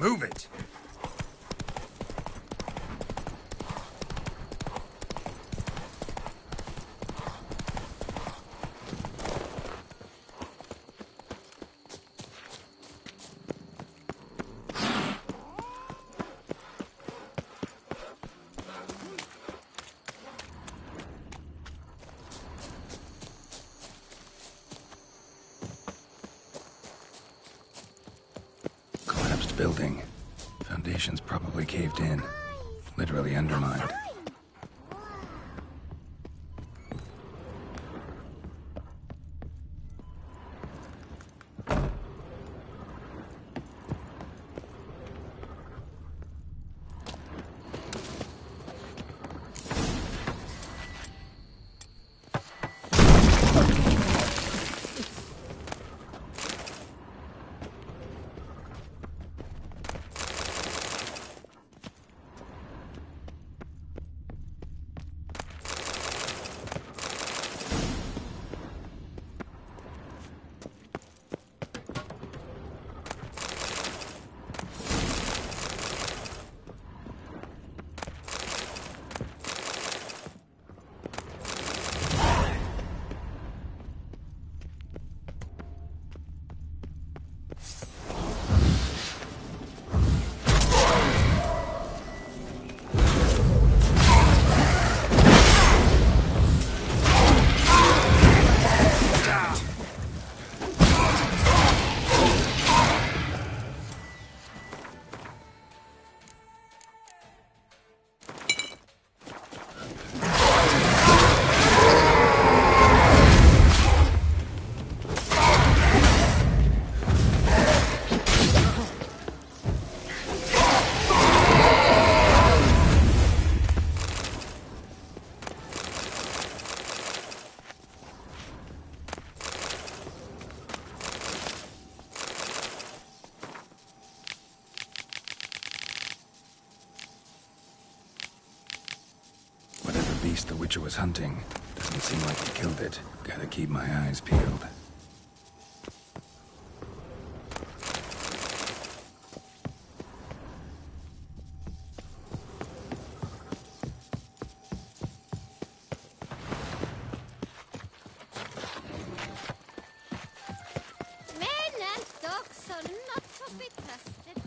Move it! Building. Foundations probably caved in. Literally undermined. The Witcher was hunting. Doesn't seem like he killed it. Gotta keep my eyes peeled. Men and dogs are not to be trusted.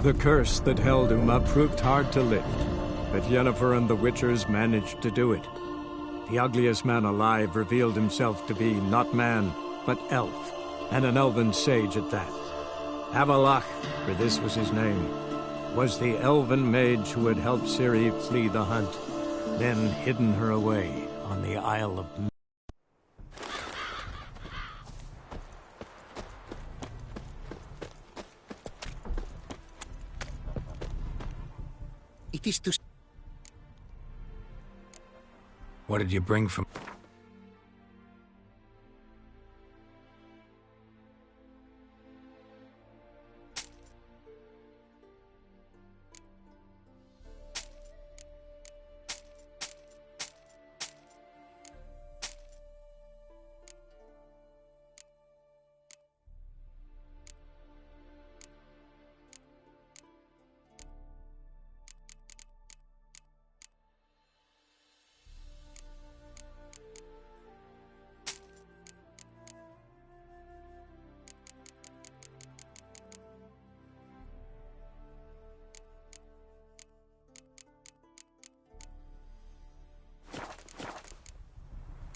The curse that held Uma proved hard to lift, but Yennefer and the Witchers managed to do it. The ugliest man alive revealed himself to be not man, but elf, and an elven sage at that. Avallac'h, for this was his name. was the elven mage who had helped Ciri flee the hunt, then hidden her away on the Isle of... It is to... What did you bring from...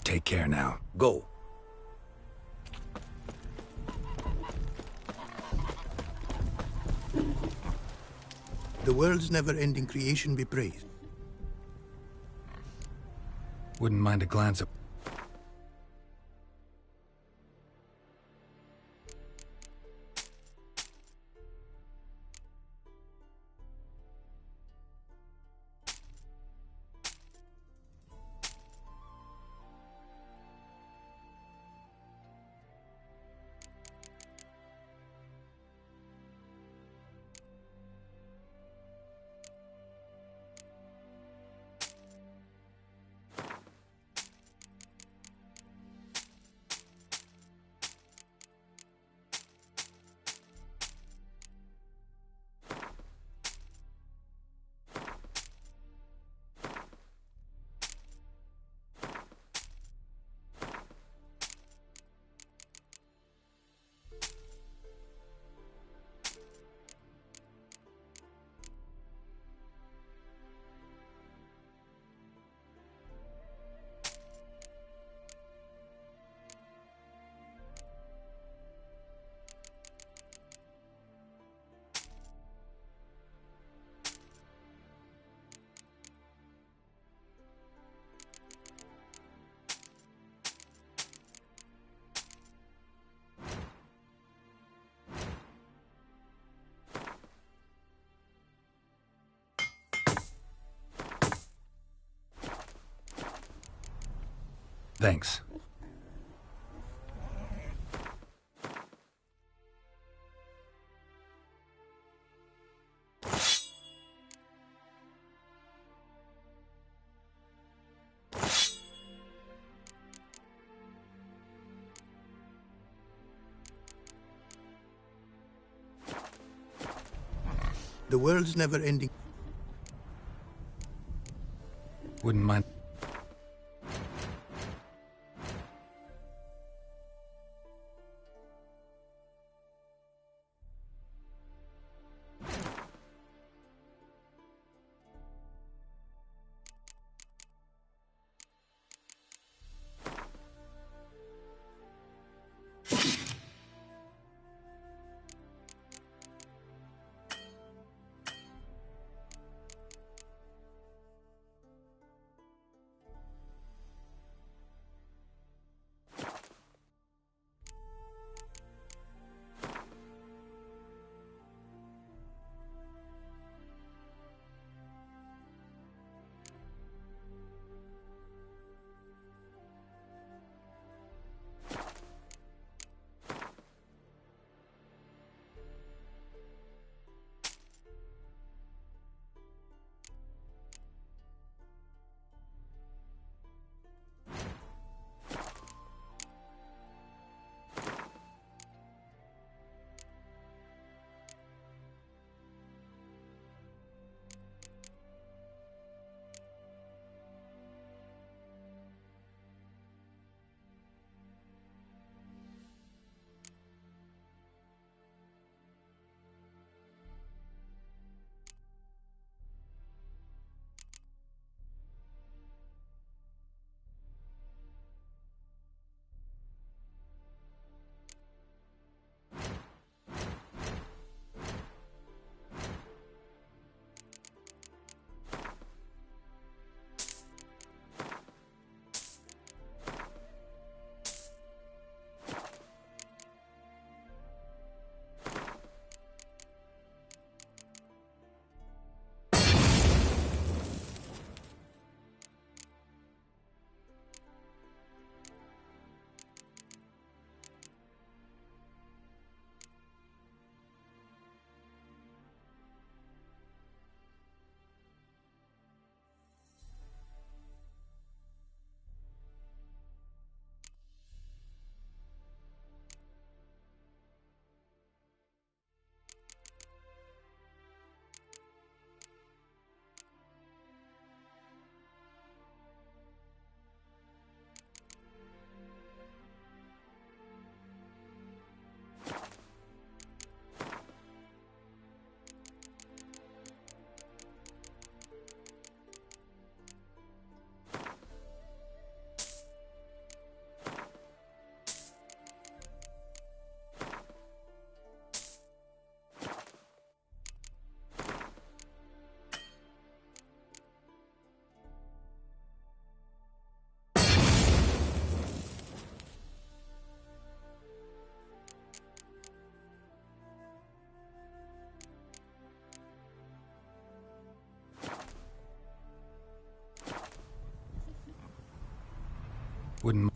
Take care now. Go. The world's never-ending creation be praised. Wouldn't mind a glance at... Thanks. The world's never-ending... Wouldn't mind... Wouldn't...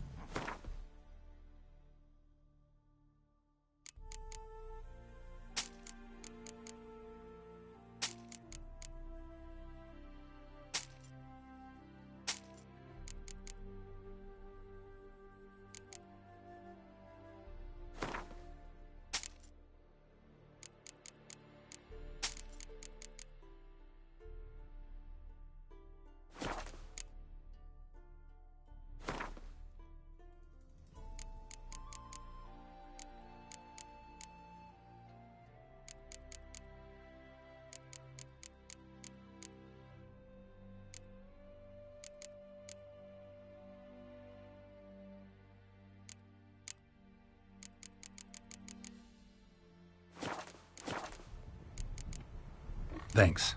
Thanks.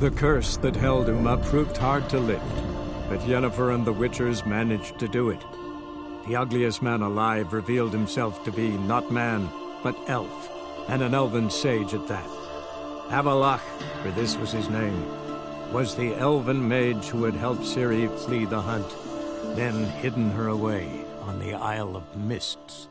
The curse that held Uma proved hard to lift, but Yennefer and the Witchers managed to do it. The ugliest man alive revealed himself to be not man, but elf, and an elven sage at that. Avallac'h, for this was his name, was the elven mage who had helped Ciri flee the hunt, then hidden her away on the Isle of Mists.